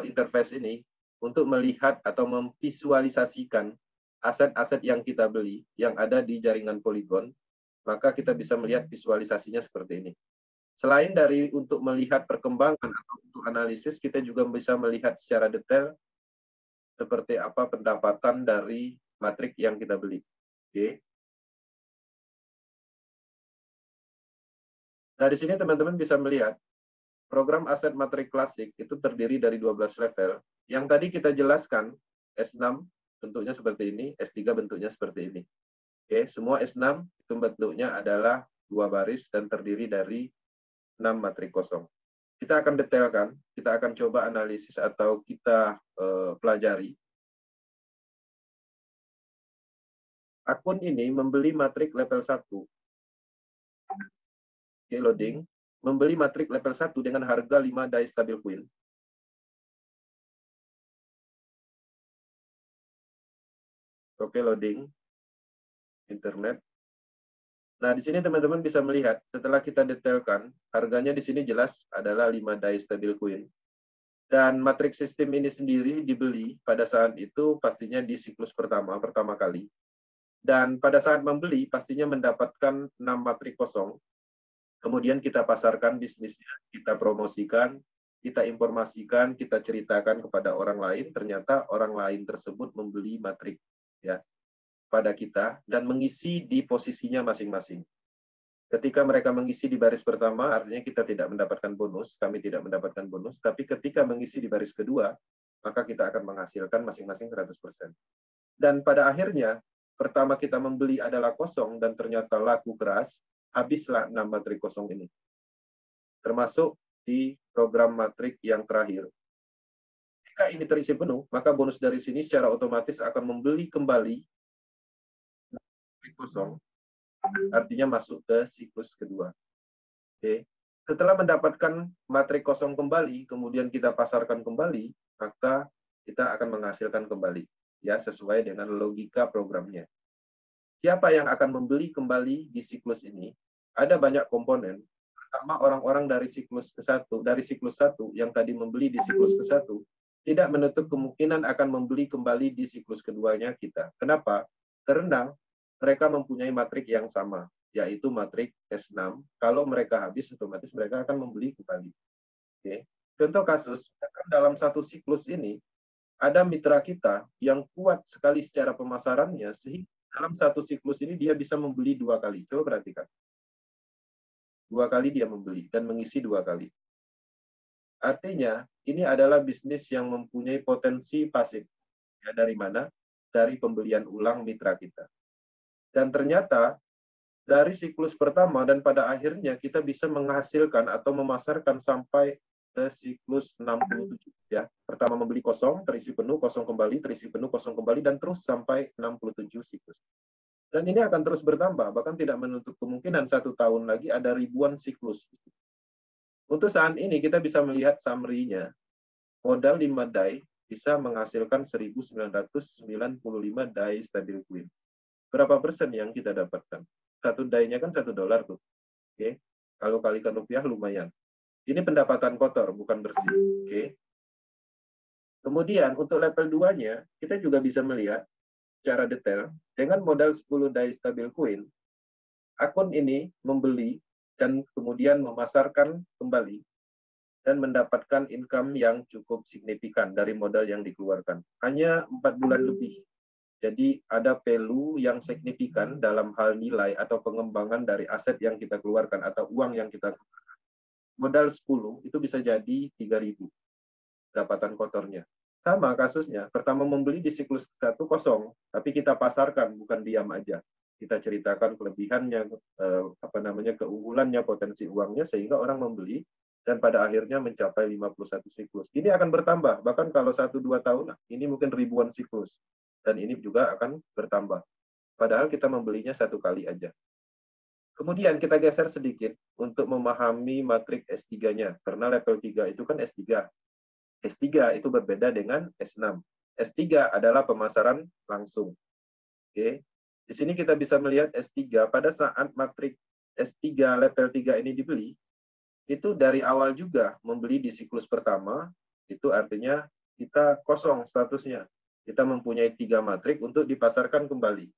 interface ini, untuk melihat atau memvisualisasikan aset-aset yang kita beli yang ada di jaringan Polygon, maka kita bisa melihat visualisasinya seperti ini. Selain dari untuk melihat perkembangan atau untuk analisis, kita juga bisa melihat secara detail seperti apa pendapatan dari matrik yang kita beli. Oke. Nah, di sini teman-teman bisa melihat program aset matrik klasik itu terdiri dari 12 level. Yang tadi kita jelaskan, S6 bentuknya seperti ini, S3 bentuknya seperti ini. Oke, semua S6 itu bentuknya adalah 2 baris, dan terdiri dari 6 matrik kosong. Kita akan detailkan, kita akan coba analisis atau kita pelajari. Akun ini membeli matrik level 1. Oke, loading. Membeli matrik level 1 dengan harga 5 die stabil queen. Oke, loading. Internet. Nah, di sini teman-teman bisa melihat, setelah kita detailkan, harganya di sini jelas adalah 5 die stabil queen. Dan matrik sistem ini sendiri dibeli pada saat itu pastinya di siklus pertama kali. Dan pada saat membeli, pastinya mendapatkan 6 matrik kosong. Kemudian kita pasarkan bisnisnya, kita promosikan, kita informasikan, kita ceritakan kepada orang lain, ternyata orang lain tersebut membeli matrik ya pada kita dan mengisi di posisinya masing-masing. Ketika mereka mengisi di baris pertama, artinya kita tidak mendapatkan bonus, kami tidak mendapatkan bonus, tapi ketika mengisi di baris kedua, maka kita akan menghasilkan masing-masing 100%. Dan pada akhirnya, pertama kita membeli adalah kosong dan ternyata laku keras, habislah 6 matrik kosong ini. Termasuk di program matrik yang terakhir. Jika ini terisi penuh, maka bonus dari sini secara otomatis akan membeli kembali matrik kosong, artinya masuk ke siklus kedua. Oke. Setelah mendapatkan matrik kosong kembali, kemudian kita pasarkan kembali, maka kita akan menghasilkan kembali, ya sesuai dengan logika programnya. Siapa yang akan membeli kembali di siklus ini? Ada banyak komponen. Pertama, orang-orang dari siklus ke-1, dari siklus 1 yang tadi membeli di siklus ke-1, tidak menutup kemungkinan akan membeli kembali di siklus keduanya kita. Kenapa? Karena mereka mempunyai matrik yang sama, yaitu matrik S6. Kalau mereka habis, otomatis mereka akan membeli kembali. Oke. Contoh kasus, dalam satu siklus ini, ada mitra kita yang kuat sekali secara pemasarannya, sehingga dalam satu siklus ini dia bisa membeli 2 kali. Coba perhatikan. 2 kali dia membeli dan mengisi 2 kali. Artinya, ini adalah bisnis yang mempunyai potensi pasif. Ya, dari mana? Dari pembelian ulang mitra kita. Dan ternyata, dari siklus pertama dan pada akhirnya kita bisa menghasilkan atau memasarkan sampai ke siklus 67. Ya. Pertama membeli kosong, terisi penuh, kosong kembali, terisi penuh, kosong kembali, dan terus sampai 67 siklus. Dan ini akan terus bertambah, bahkan tidak menutup kemungkinan 1 tahun lagi ada ribuan siklus. Untuk saat ini kita bisa melihat summary-nya. Modal 5 die bisa menghasilkan 1995 die stabil queen. Berapa persen yang kita dapatkan? 1 die-nya kan $1 tuh. Oke. Kalau kalikan rupiah lumayan. Ini pendapatan kotor, bukan bersih. Oke. Kemudian untuk level 2-nya, kita juga bisa melihat secara detail, dengan modal 10 die stabil queen, akun ini membeli dan kemudian memasarkan kembali dan mendapatkan income yang cukup signifikan dari modal yang dikeluarkan. Hanya 4 bulan lebih. Jadi ada value yang signifikan dalam hal nilai atau pengembangan dari aset yang kita keluarkan atau uang yang kita keluarkan. Modal 10 itu bisa jadi 3.000 pendapatan kotornya. Sama kasusnya, pertama membeli di siklus 1 kosong, tapi kita pasarkan, bukan diam aja. Kita ceritakan kelebihannya, keunggulannya, potensi uangnya, sehingga orang membeli, dan pada akhirnya mencapai 51 siklus. Ini akan bertambah, bahkan kalau 1-2 tahun, ini mungkin ribuan siklus. Dan ini juga akan bertambah. Padahal kita membelinya 1 kali aja. Kemudian kita geser sedikit untuk memahami matrik S3-nya, karena level 3 itu kan S3. S3 itu berbeda dengan S6. S3 adalah pemasaran langsung. Oke. Di sini kita bisa melihat S3 pada saat matrik S3 level 3 ini dibeli, itu dari awal juga membeli di siklus pertama, itu artinya kita kosong statusnya. Kita mempunyai 3 matrik untuk dipasarkan kembali.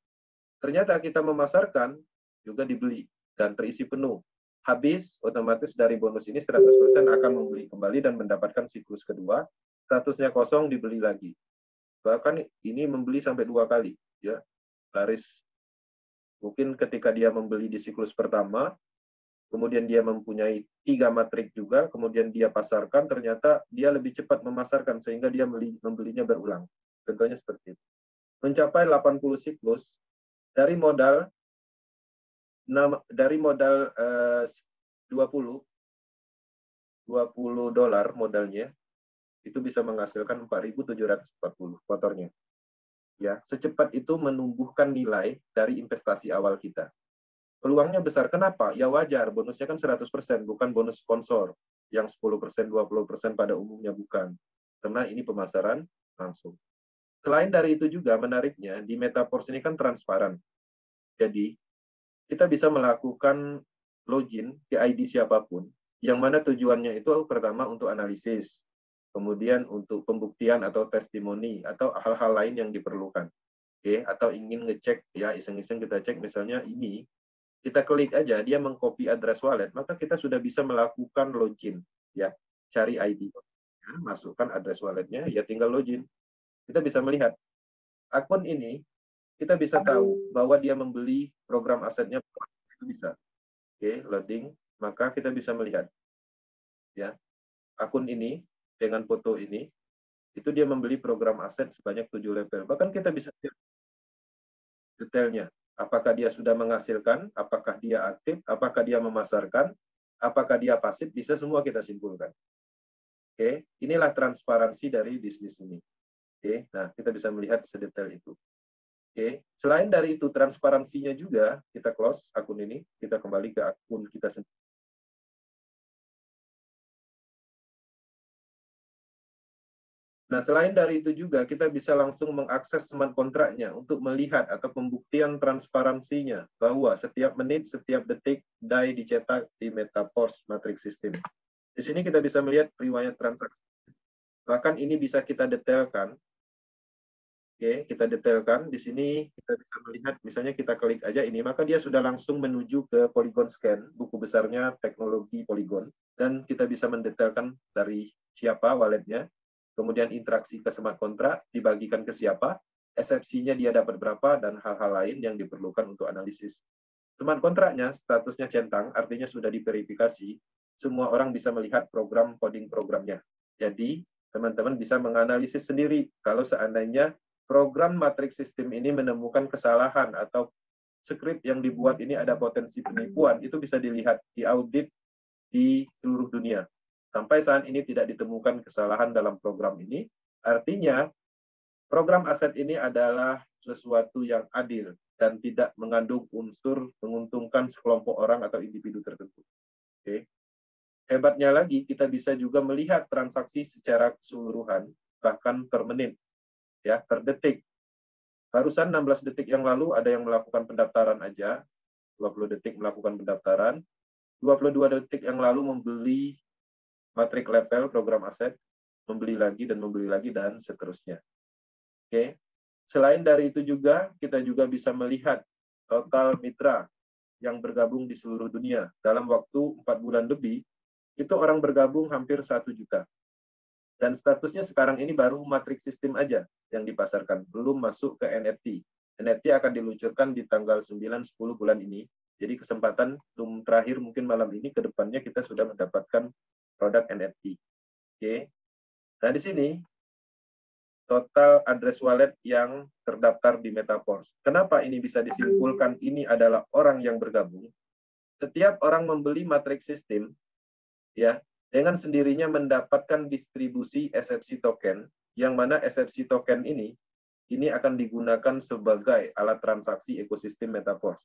Ternyata kita memasarkan juga dibeli dan terisi penuh. Habis, otomatis dari bonus ini 100% akan membeli kembali dan mendapatkan siklus kedua, statusnya kosong dibeli lagi. Bahkan ini membeli sampai 2 kali. Ya, laris. Mungkin ketika dia membeli di siklus pertama, kemudian dia mempunyai 3 matrik juga, kemudian dia pasarkan, ternyata dia lebih cepat memasarkan, sehingga dia membelinya berulang. Contohnya seperti itu. Mencapai 80 siklus, dari modal dari modal $20 modalnya, itu bisa menghasilkan 4.740 motornya. Ya, secepat itu menumbuhkan nilai dari investasi awal kita. Peluangnya besar. Kenapa? Ya wajar, bonusnya kan 100%, bukan bonus sponsor yang 10%, 20% pada umumnya, bukan. Karena ini pemasaran langsung. Selain dari itu juga menariknya, di Metaforce ini kan transparan. Jadi, kita bisa melakukan login ke ID siapapun, yang mana tujuannya itu pertama untuk analisis, kemudian untuk pembuktian atau testimoni, atau hal-hal lain yang diperlukan. Oke, atau ingin ngecek, ya iseng-iseng kita cek misalnya ini, kita klik aja, dia mengcopy address wallet, maka kita sudah bisa melakukan login. Ya, cari ID, ya, masukkan address walletnya, ya tinggal login. Kita bisa melihat akun ini, kita bisa tahu bahwa dia membeli program asetnya, itu bisa. Oke, loading, maka kita bisa melihat ya akun ini dengan foto ini, itu dia membeli program aset sebanyak 7 level. Bahkan kita bisa lihat detailnya, apakah dia sudah menghasilkan, apakah dia aktif, apakah dia memasarkan, apakah dia pasif, bisa semua kita simpulkan. Oke, inilah transparansi dari bisnis ini. Oke, nah kita bisa melihat sedetail itu. Oke, selain dari itu transparansinya juga, kita close akun ini, kita kembali ke akun kita sendiri. Nah, selain dari itu juga kita bisa langsung mengakses smart kontraknya untuk melihat atau pembuktian transparansinya bahwa setiap menit, setiap detik DAI dicetak di Metaforce Matrix System. Di sini kita bisa melihat riwayat transaksi. Bahkan ini bisa kita detailkan. Oke, kita detailkan. Di sini kita bisa melihat, misalnya kita klik aja ini, maka dia sudah langsung menuju ke Polygon Scan, buku besarnya teknologi Polygon. Dan kita bisa mendetailkan dari siapa walletnya, kemudian interaksi ke smart contract, dibagikan ke siapa, eksepsinya dia dapat berapa, dan hal-hal lain yang diperlukan untuk analisis. Smart contract-nya statusnya centang, artinya sudah diverifikasi, semua orang bisa melihat program coding programnya. Jadi, teman-teman bisa menganalisis sendiri kalau seandainya program matrix system ini menemukan kesalahan atau script yang dibuat ini ada potensi penipuan, itu bisa dilihat, diaudit di seluruh dunia. Sampai saat ini tidak ditemukan kesalahan dalam program ini, artinya program aset ini adalah sesuatu yang adil dan tidak mengandung unsur menguntungkan sekelompok orang atau individu tertentu. Oke. Hebatnya lagi, kita bisa juga melihat transaksi secara keseluruhan, bahkan per menit, ya, per detik. Barusan 16 detik yang lalu ada yang melakukan pendaftaran aja, 20 detik melakukan pendaftaran, 22 detik yang lalu membeli matric level program aset, membeli lagi dan membeli lagi, dan seterusnya. Oke. Selain dari itu juga, kita juga bisa melihat total mitra yang bergabung di seluruh dunia. Dalam waktu 4 bulan lebih, itu orang bergabung hampir 1 juta. Dan statusnya sekarang ini baru matrix system aja yang dipasarkan, belum masuk ke NFT. NFT akan diluncurkan di tanggal 9-10 bulan ini. Jadi kesempatan terakhir mungkin malam ini, ke depannya kita sudah mendapatkan produk NFT. Oke. Nah, di sini total address wallet yang terdaftar di Metaforce. Kenapa ini bisa disimpulkan ini adalah orang yang bergabung? Setiap orang membeli matrix system, ya, dengan sendirinya mendapatkan distribusi SFC token, yang mana SFC token ini akan digunakan sebagai alat transaksi ekosistem Metaforce.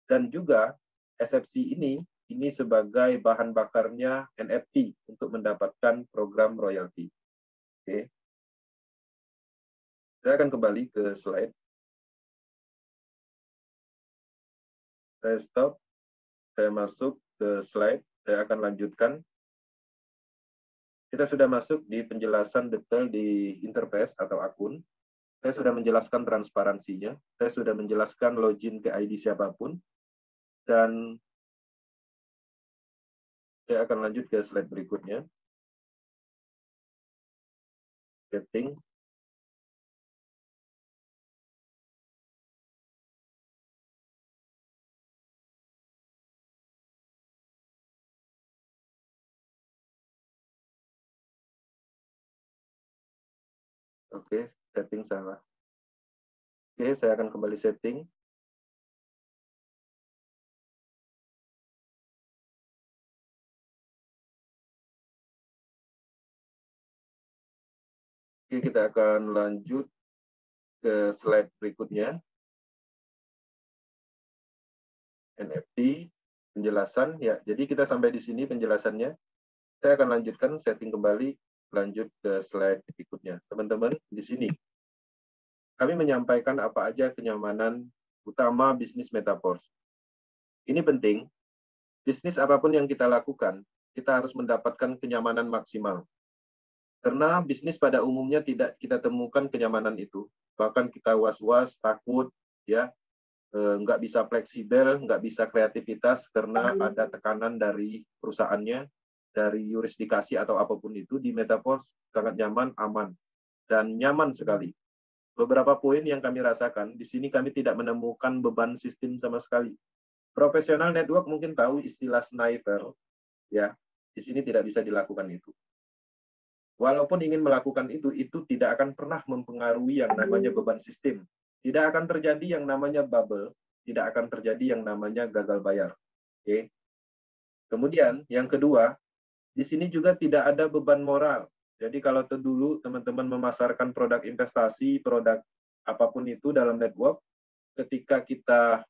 Dan juga SFC ini sebagai bahan bakarnya NFT untuk mendapatkan program royalty. Oke. Saya akan kembali ke slide. Saya stop, saya masuk ke slide, saya akan lanjutkan. Kita sudah masuk di penjelasan detail di interface atau akun. Saya sudah menjelaskan transparansinya, saya sudah menjelaskan login ke ID siapapun, dan saya akan lanjut ke slide berikutnya. Setting. Oke, setting salah. Oke, saya akan kembali setting. Oke, kita akan lanjut ke slide berikutnya. NFT, penjelasan. Ya, jadi kita sampai di sini penjelasannya. Saya akan lanjutkan, setting kembali, lanjut ke slide berikutnya. Teman-teman, di sini kami menyampaikan apa aja kenyamanan utama bisnis Metaverse. Ini penting, bisnis apapun yang kita lakukan, kita harus mendapatkan kenyamanan maksimal. Karena bisnis pada umumnya tidak kita temukan kenyamanan itu. Bahkan kita was-was, takut, ya, nggak bisa fleksibel, nggak bisa kreativitas karena ada tekanan dari perusahaannya, dari yurisdikasi atau apapun itu. Di Metaverse sangat nyaman, aman, dan nyaman sekali. Beberapa poin yang kami rasakan, di sini kami tidak menemukan beban sistem sama sekali. Profesional network mungkin tahu istilah sniper, ya, di sini tidak bisa dilakukan itu. Walaupun ingin melakukan itu tidak akan pernah mempengaruhi yang namanya beban sistem. Tidak akan terjadi yang namanya bubble, tidak akan terjadi yang namanya gagal bayar. Oke. Kemudian yang kedua, di sini juga tidak ada beban moral. Jadi kalau dulu teman-teman memasarkan produk investasi, produk apapun itu dalam network, ketika kita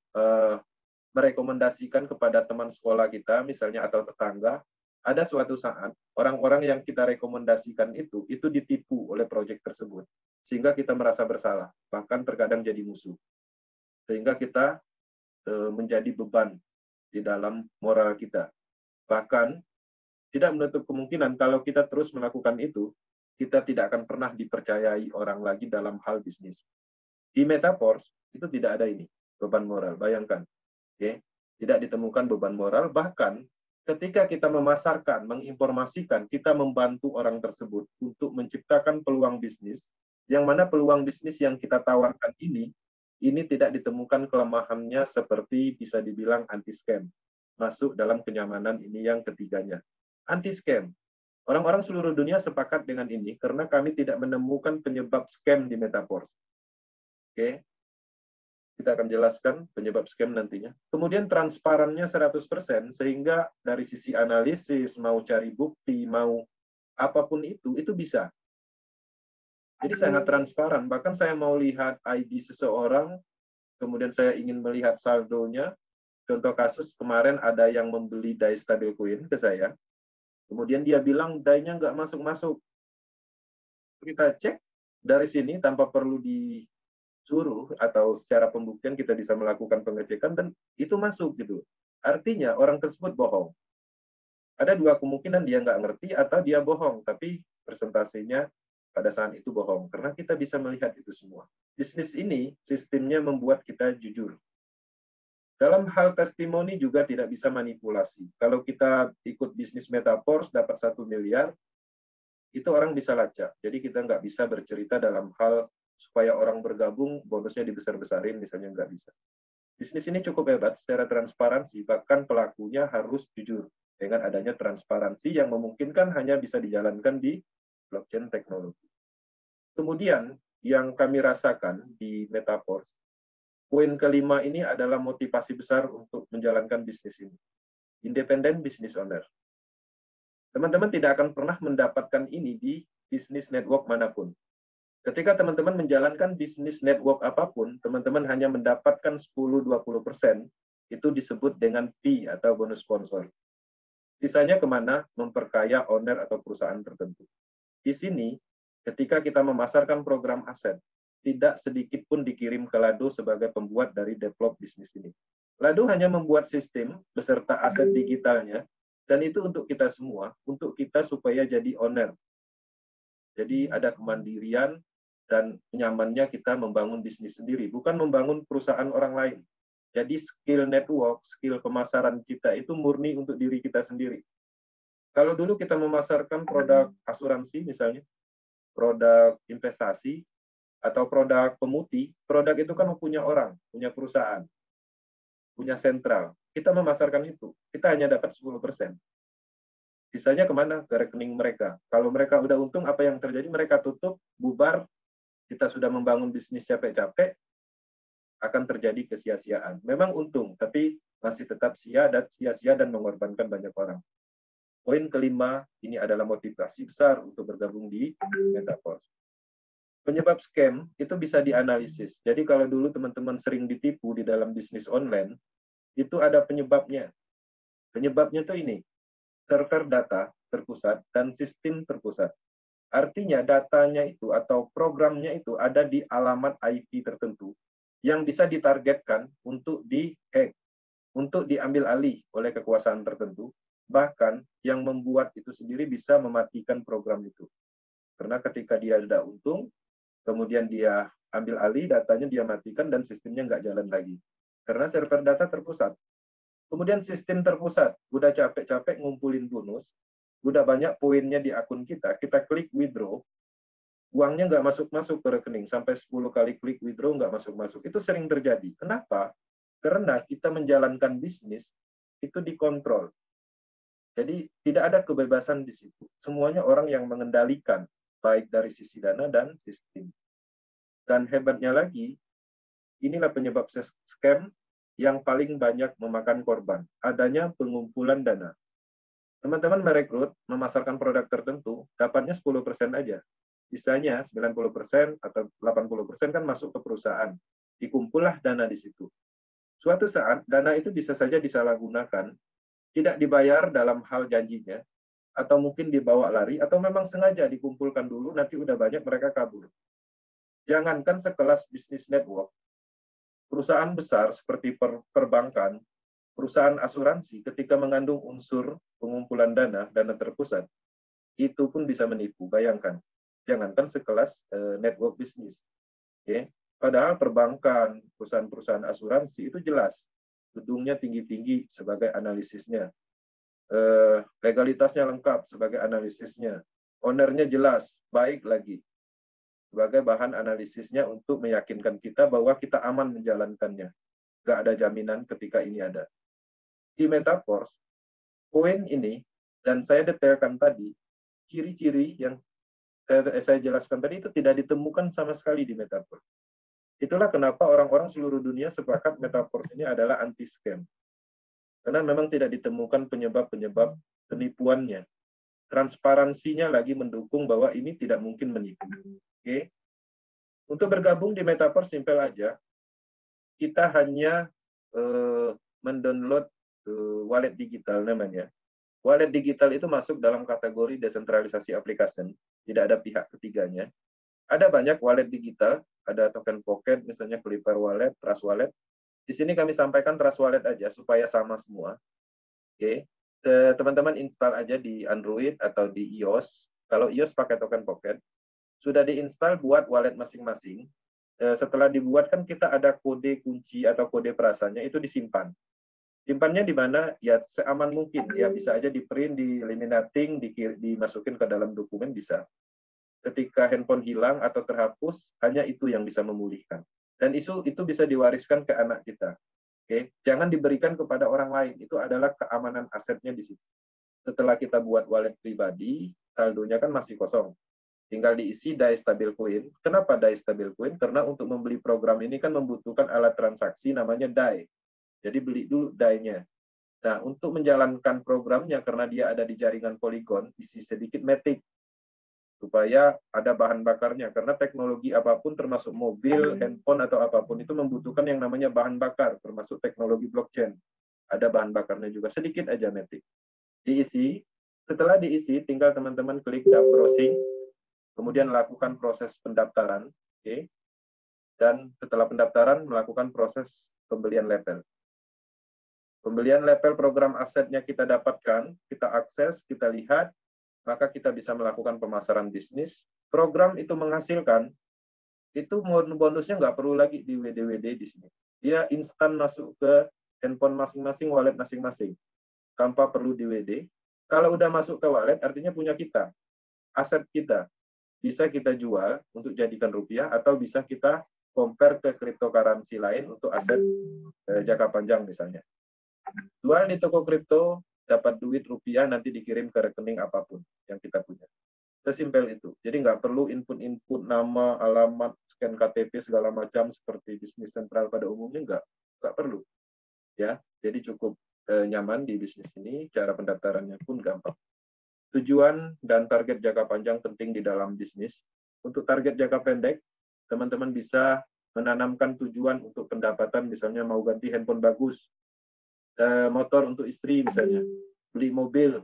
merekomendasikan kepada teman sekolah kita, misalnya atau tetangga, ada suatu saat orang-orang yang kita rekomendasikan itu ditipu oleh proyek tersebut, sehingga kita merasa bersalah, bahkan terkadang jadi musuh, sehingga kita menjadi beban di dalam moral kita. Bahkan tidak menutup kemungkinan kalau kita terus melakukan itu, kita tidak akan pernah dipercayai orang lagi dalam hal bisnis. Di Metaverse itu tidak ada ini beban moral. Bayangkan, okay? Tidak ditemukan beban moral. Bahkan ketika kita memasarkan, menginformasikan, kita membantu orang tersebut untuk menciptakan peluang bisnis, yang mana peluang bisnis yang kita tawarkan ini tidak ditemukan kelemahannya seperti bisa dibilang anti-scam. Masuk dalam kenyamanan ini yang ketiganya. Anti-scam. Orang-orang seluruh dunia sepakat dengan ini karena kami tidak menemukan penyebab scam di Metaverse. Oke. Kita akan jelaskan penyebab scam nantinya. Kemudian transparannya 100%, sehingga dari sisi analisis, mau cari bukti, mau apapun itu bisa. Jadi sangat transparan. Bahkan saya mau lihat ID seseorang, kemudian saya ingin melihat saldonya. Contoh kasus kemarin ada yang membeli DAI stablecoin ke saya, kemudian dia bilang DAI-nya nggak masuk-masuk. Kita cek dari sini tanpa perlu disuruh atau secara pembuktian kita bisa melakukan pengecekan dan itu masuk gitu. Artinya orang tersebut bohong. Ada dua kemungkinan, dia nggak ngerti atau dia bohong, tapi persentasenya pada saat itu bohong. Karena kita bisa melihat itu semua. Bisnis ini sistemnya membuat kita jujur. Dalam hal testimoni juga tidak bisa manipulasi. Kalau kita ikut bisnis Metaverse dapat 1 miliar, itu orang bisa lacak. Jadi kita nggak bisa bercerita dalam hal supaya orang bergabung, bonusnya dibesar-besarin, misalnya nggak bisa. Bisnis ini cukup hebat secara transparansi, bahkan pelakunya harus jujur dengan adanya transparansi yang memungkinkan hanya bisa dijalankan di blockchain teknologi. Kemudian yang kami rasakan di Metaverse, poin kelima ini adalah motivasi besar untuk menjalankan bisnis ini. Independent business owner. Teman-teman tidak akan pernah mendapatkan ini di bisnis network manapun. Ketika teman-teman menjalankan bisnis network apapun, teman-teman hanya mendapatkan 10-20%, itu disebut dengan fee atau bonus sponsor. Sisanya kemana? Memperkaya owner atau perusahaan tertentu. Di sini, ketika kita memasarkan program aset, tidak sedikit pun dikirim ke Lado sebagai pembuat dari develop bisnis ini. Lado hanya membuat sistem beserta aset digitalnya, dan itu untuk kita semua, untuk kita supaya jadi owner. Jadi ada kemandirian dan nyamannya kita membangun bisnis sendiri, bukan membangun perusahaan orang lain. Jadi skill network, skill pemasaran kita itu murni untuk diri kita sendiri. Kalau dulu kita memasarkan produk asuransi misalnya, produk investasi, atau produk pemutih, produk itu kan punya orang, punya perusahaan, punya sentral. Kita memasarkan itu, kita hanya dapat 10%. Sisanya kemana? Ke rekening mereka. Kalau mereka udah untung, apa yang terjadi? Mereka tutup, bubar, kita sudah membangun bisnis capek-capek, akan terjadi kesia-siaan. Memang untung, tapi masih tetap sia-sia dan mengorbankan banyak orang. Poin kelima, ini adalah motivasi besar untuk bergabung di Metaverse. Penyebab scam itu bisa dianalisis. Jadi kalau dulu teman-teman sering ditipu di dalam bisnis online, itu ada penyebabnya. Penyebabnya itu ini, server data terpusat dan sistem terpusat. Artinya datanya itu atau programnya itu ada di alamat IP tertentu yang bisa ditargetkan untuk di-hack, untuk diambil alih oleh kekuasaan tertentu, bahkan yang membuat itu sendiri bisa mematikan program itu. Karena ketika dia sudah untung, kemudian dia ambil alih, datanya dia matikan dan sistemnya nggak jalan lagi. Karena server data terpusat. Kemudian sistem terpusat, udah capek-capek ngumpulin bonus, udah banyak poinnya di akun kita, kita klik withdraw, uangnya nggak masuk-masuk ke rekening, sampai 10 kali klik withdraw nggak masuk-masuk. Itu sering terjadi. Kenapa? Karena kita menjalankan bisnis, itu dikontrol. Jadi tidak ada kebebasan di situ. Semuanya orang yang mengendalikan, baik dari sisi dana dan sistem. Dan hebatnya lagi, inilah penyebab scam yang paling banyak memakan korban, adanya pengumpulan dana. Teman-teman merekrut, memasarkan produk tertentu, dapatnya 10% aja. Sisanya 90% atau 80% kan masuk ke perusahaan. Dikumpullah dana di situ. Suatu saat, dana itu bisa saja disalahgunakan, tidak dibayar dalam hal janjinya, atau mungkin dibawa lari, atau memang sengaja dikumpulkan dulu, nanti udah banyak mereka kabur. Jangankan sekelas bisnis network, perusahaan besar seperti perbankan, perusahaan asuransi ketika mengandung unsur pengumpulan dana terpusat, itu pun bisa menipu. Bayangkan, jangankan sekelas network bisnis. Okay? Padahal perbankan, perusahaan-perusahaan asuransi itu jelas, gedungnya tinggi-tinggi sebagai analisisnya, legalitasnya lengkap sebagai analisisnya, ownernya jelas, baik lagi, sebagai bahan analisisnya untuk meyakinkan kita bahwa kita aman menjalankannya. Nggak ada jaminan ketika ini ada. Di Metaverse, poin ini, dan saya detailkan tadi, ciri-ciri yang saya jelaskan tadi itu tidak ditemukan sama sekali di Metaverse. Itulah kenapa orang-orang seluruh dunia sepakat Metaverse ini adalah anti-scam. Karena memang tidak ditemukan penyebab-penyebab penipuannya. Transparansinya lagi mendukung bahwa ini tidak mungkin menipu. Oke? Untuk bergabung di Metaverse simpel aja, kita hanya mendownload wallet digital namanya. Wallet digital itu masuk dalam kategori desentralisasi application, tidak ada pihak ketiganya. Ada banyak wallet digital, ada token pocket, misalnya Clipper Wallet, Trust Wallet. Di sini kami sampaikan Trust Wallet aja supaya sama semua. Oke, teman-teman install aja di Android atau di iOS. Kalau iOS pakai token pocket, sudah diinstal buat wallet masing-masing. Setelah dibuat kan kita ada kode kunci atau kode perasaannya itu disimpan. Simpannya di mana? Ya seaman mungkin. Ya bisa aja di print, di laminating, dimasukin ke dalam dokumen bisa. Ketika handphone hilang atau terhapus, hanya itu yang bisa memulihkan. Dan itu bisa diwariskan ke anak kita. Oke, jangan diberikan kepada orang lain. Itu adalah keamanan asetnya di situ. Setelah kita buat wallet pribadi, saldonya kan masih kosong. Tinggal diisi DAI stablecoin. Kenapa DAI stablecoin? Karena untuk membeli program ini kan membutuhkan alat transaksi namanya DAI. Jadi beli dulu DAI-nya. Nah, untuk menjalankan programnya karena dia ada di jaringan Polygon, isi sedikit Matic supaya ada bahan bakarnya. Karena teknologi apapun termasuk mobil, handphone atau apapun itu membutuhkan yang namanya bahan bakar, termasuk teknologi blockchain. Ada bahan bakarnya juga, sedikit aja Matic. Diisi, setelah diisi tinggal teman-teman klik browsing, kemudian lakukan proses pendaftaran, okay? Dan setelah pendaftaran melakukan proses pembelian level. Pembelian level program asetnya kita dapatkan, kita akses, kita lihat, maka kita bisa melakukan pemasaran bisnis. Program itu menghasilkan, itu bonusnya nggak perlu lagi di WD-WD di sini. Dia instan masuk ke handphone masing-masing, wallet masing-masing, tanpa perlu di WD. Kalau udah masuk ke wallet, artinya punya kita, aset kita. Bisa kita jual untuk jadikan rupiah atau bisa kita compare ke cryptocurrency lain untuk aset jangka panjang misalnya. Jual di toko kripto, dapat duit rupiah nanti dikirim ke rekening apapun yang kita punya. Sesimpel itu. Jadi nggak perlu input-input nama, alamat, scan KTP segala macam seperti bisnis sentral pada umumnya nggak perlu. Ya, jadi cukup nyaman di bisnis ini. Cara pendaftarannya pun gampang. Tujuan dan target jangka panjang penting di dalam bisnis. untuk target jangka pendek, teman-teman bisa menanamkan tujuan untuk pendapatan, misalnya mau ganti handphone bagus, motor untuk istri misalnya, beli mobil,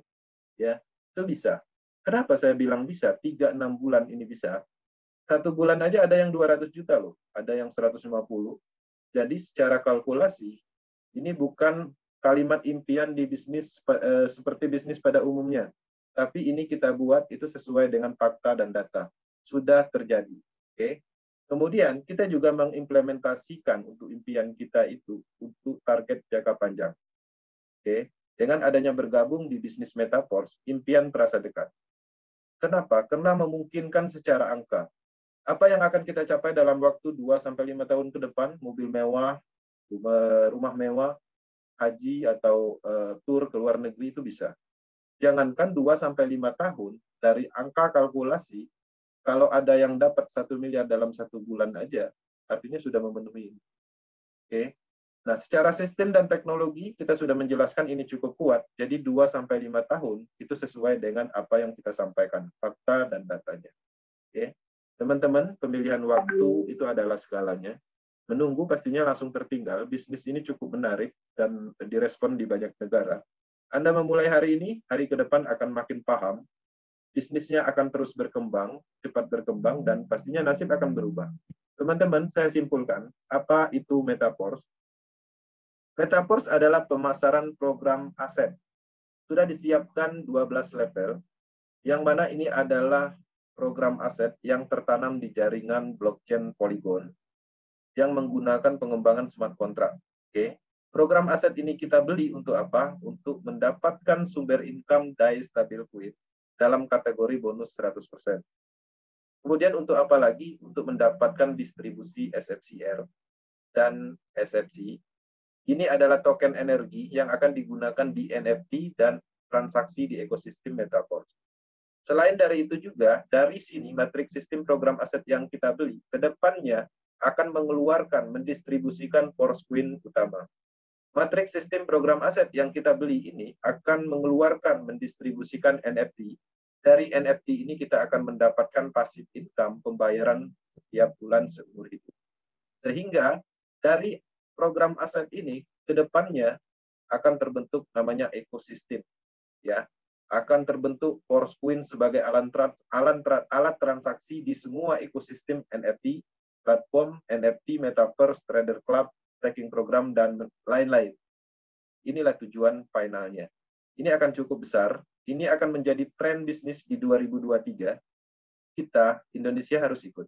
ya itu bisa. Kenapa saya bilang bisa? 3-6 bulan ini bisa. 1 bulan aja ada yang 200 juta loh, ada yang 150. Jadi secara kalkulasi, ini bukan kalimat impian di bisnis seperti bisnis pada umumnya. Tapi ini kita buat itu sesuai dengan fakta dan data. Sudah terjadi. Oke. Kemudian kita juga mengimplementasikan untuk impian kita itu untuk target jangka panjang. Oke. Dengan adanya bergabung di bisnis Metaforce, impian terasa dekat. Kenapa? Karena memungkinkan secara angka. Apa yang akan kita capai dalam waktu 2-5 tahun ke depan, mobil mewah, rumah mewah, haji atau tur ke luar negeri itu bisa. Jangankan 2-5 tahun, dari angka kalkulasi, kalau ada yang dapat 1 miliar dalam 1 bulan aja, artinya sudah memenuhi. Oke. Nah, secara sistem dan teknologi, kita sudah menjelaskan ini cukup kuat. Jadi 2-5 tahun, itu sesuai dengan apa yang kita sampaikan, fakta dan datanya. Oke. Teman-teman, pemilihan waktu itu adalah segalanya. Menunggu pastinya langsung tertinggal. Bisnis ini cukup menarik dan direspon di banyak negara. Anda memulai hari ini, hari ke depan akan makin paham. Bisnisnya akan terus berkembang, cepat berkembang, dan pastinya nasib akan berubah. Teman-teman, saya simpulkan, apa itu Metaforce? Metaforce adalah pemasaran program aset. Sudah disiapkan 12 level, yang mana ini adalah program aset yang tertanam di jaringan blockchain Polygon yang menggunakan pengembangan smart contract. Oke. Program aset ini kita beli untuk apa? Untuk mendapatkan sumber income DAI stabil fluid dalam kategori bonus 100%. Kemudian untuk apa lagi? Untuk mendapatkan distribusi SFCR dan SFC. Ini adalah token energi yang akan digunakan di NFT dan transaksi di ekosistem Metaverse. Selain dari itu juga, dari sini matriks sistem program aset yang kita beli, ke depannya akan mengeluarkan, mendistribusikan Force Queen utama. Matriks sistem program aset yang kita beli ini akan mengeluarkan, mendistribusikan NFT. Dari NFT ini kita akan mendapatkan passive income pembayaran setiap bulan seumur hidup. Sehingga dari program aset ini ke depannya akan terbentuk namanya ekosistem, ya. Akan terbentuk Force Queen sebagai alat transaksi di semua ekosistem NFT, platform NFT, Metaverse, Trader Club, Staking Program, dan lain-lain. Inilah tujuan finalnya. Ini akan cukup besar. Ini akan menjadi tren bisnis di 2023. Kita, Indonesia harus ikut.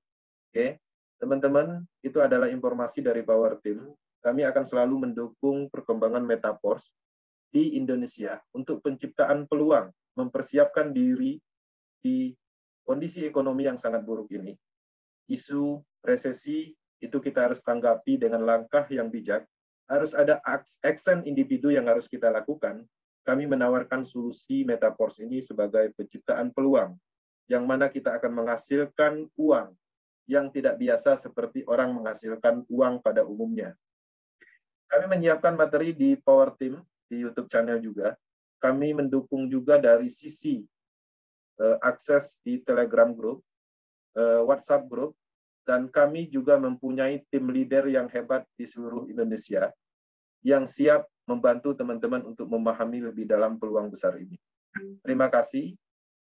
Oke, teman-teman, itu adalah informasi dari Power Team. Kami akan selalu mendukung perkembangan Metaverse di Indonesia untuk penciptaan peluang, mempersiapkan diri di kondisi ekonomi yang sangat buruk ini. Isu resesi itu kita harus tanggapi dengan langkah yang bijak. Harus ada action individu yang harus kita lakukan. Kami menawarkan solusi Metaverse ini sebagai penciptaan peluang, yang mana kita akan menghasilkan uang yang tidak biasa seperti orang menghasilkan uang pada umumnya. Kami menyiapkan materi di Power Team, di YouTube channel juga. Kami mendukung juga dari sisi akses di Telegram Group, WhatsApp Group, dan kami juga mempunyai tim leader yang hebat di seluruh Indonesia yang siap membantu teman-teman untuk memahami lebih dalam peluang besar ini. Terima kasih.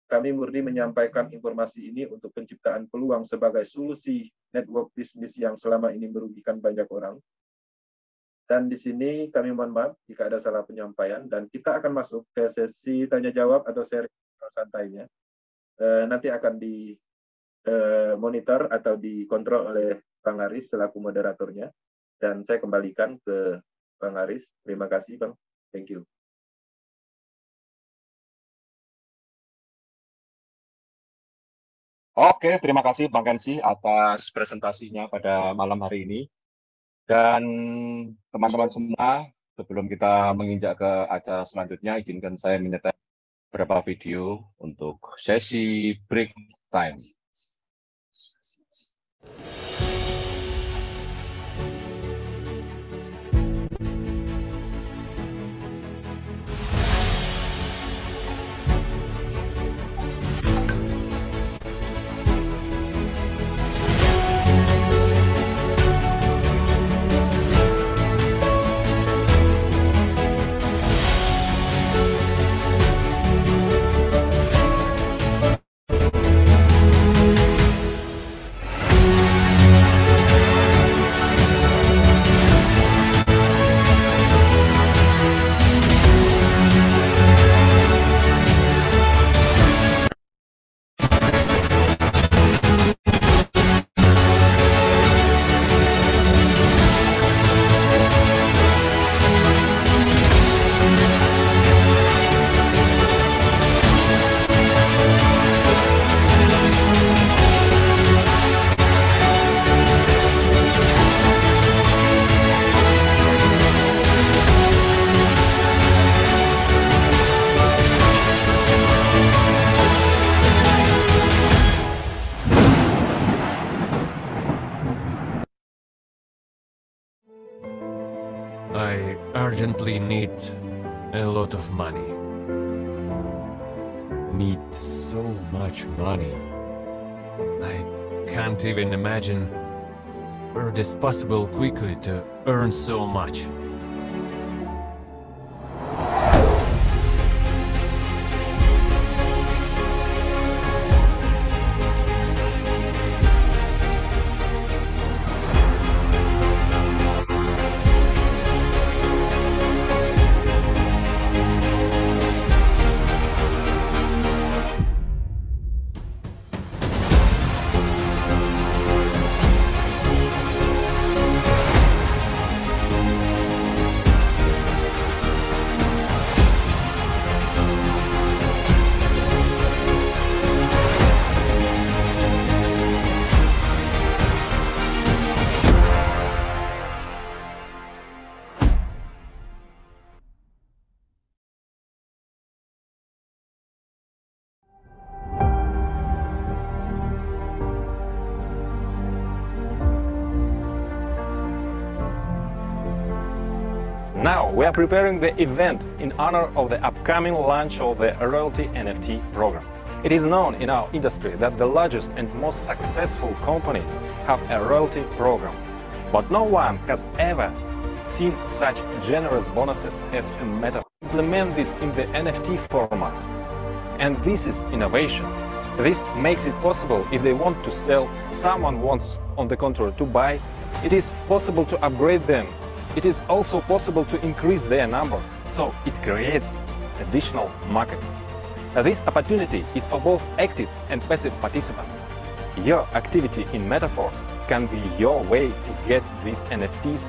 Kami murni menyampaikan informasi ini untuk penciptaan peluang sebagai solusi network bisnis yang selama ini merugikan banyak orang. Dan di sini kami mohon maaf jika ada salah penyampaian, dan kita akan masuk ke sesi tanya-jawab atau seri santainya. Nanti akan dimonitor atau dikontrol oleh Bang Aris selaku moderatornya. Dan saya kembalikan ke Bang Aris. Terima kasih, Bang. Thank you. Oke, terima kasih Bang Kensi atas presentasinya pada malam hari ini. Dan teman-teman semua, sebelum kita menginjak ke acara selanjutnya, izinkan saya menyetel beberapa video untuk sesi break time. I urgently need a lot of money. Need so much money. I can't even imagine where it is possible quickly to earn so much. Now we are preparing the event in honor of the upcoming launch of the Royalty NFT program. It is known in our industry that the largest and most successful companies have a royalty program, but no one has ever seen such generous bonuses as Meta. Implement this in the NFT format, and this is innovation. This makes it possible if they want to sell, someone wants, on the contrary, to buy. It is possible to upgrade them. It is also possible to increase their number, so it creates additional market. This opportunity is for both active and passive participants. Your activity in Metaforce can be your way to get these NFTs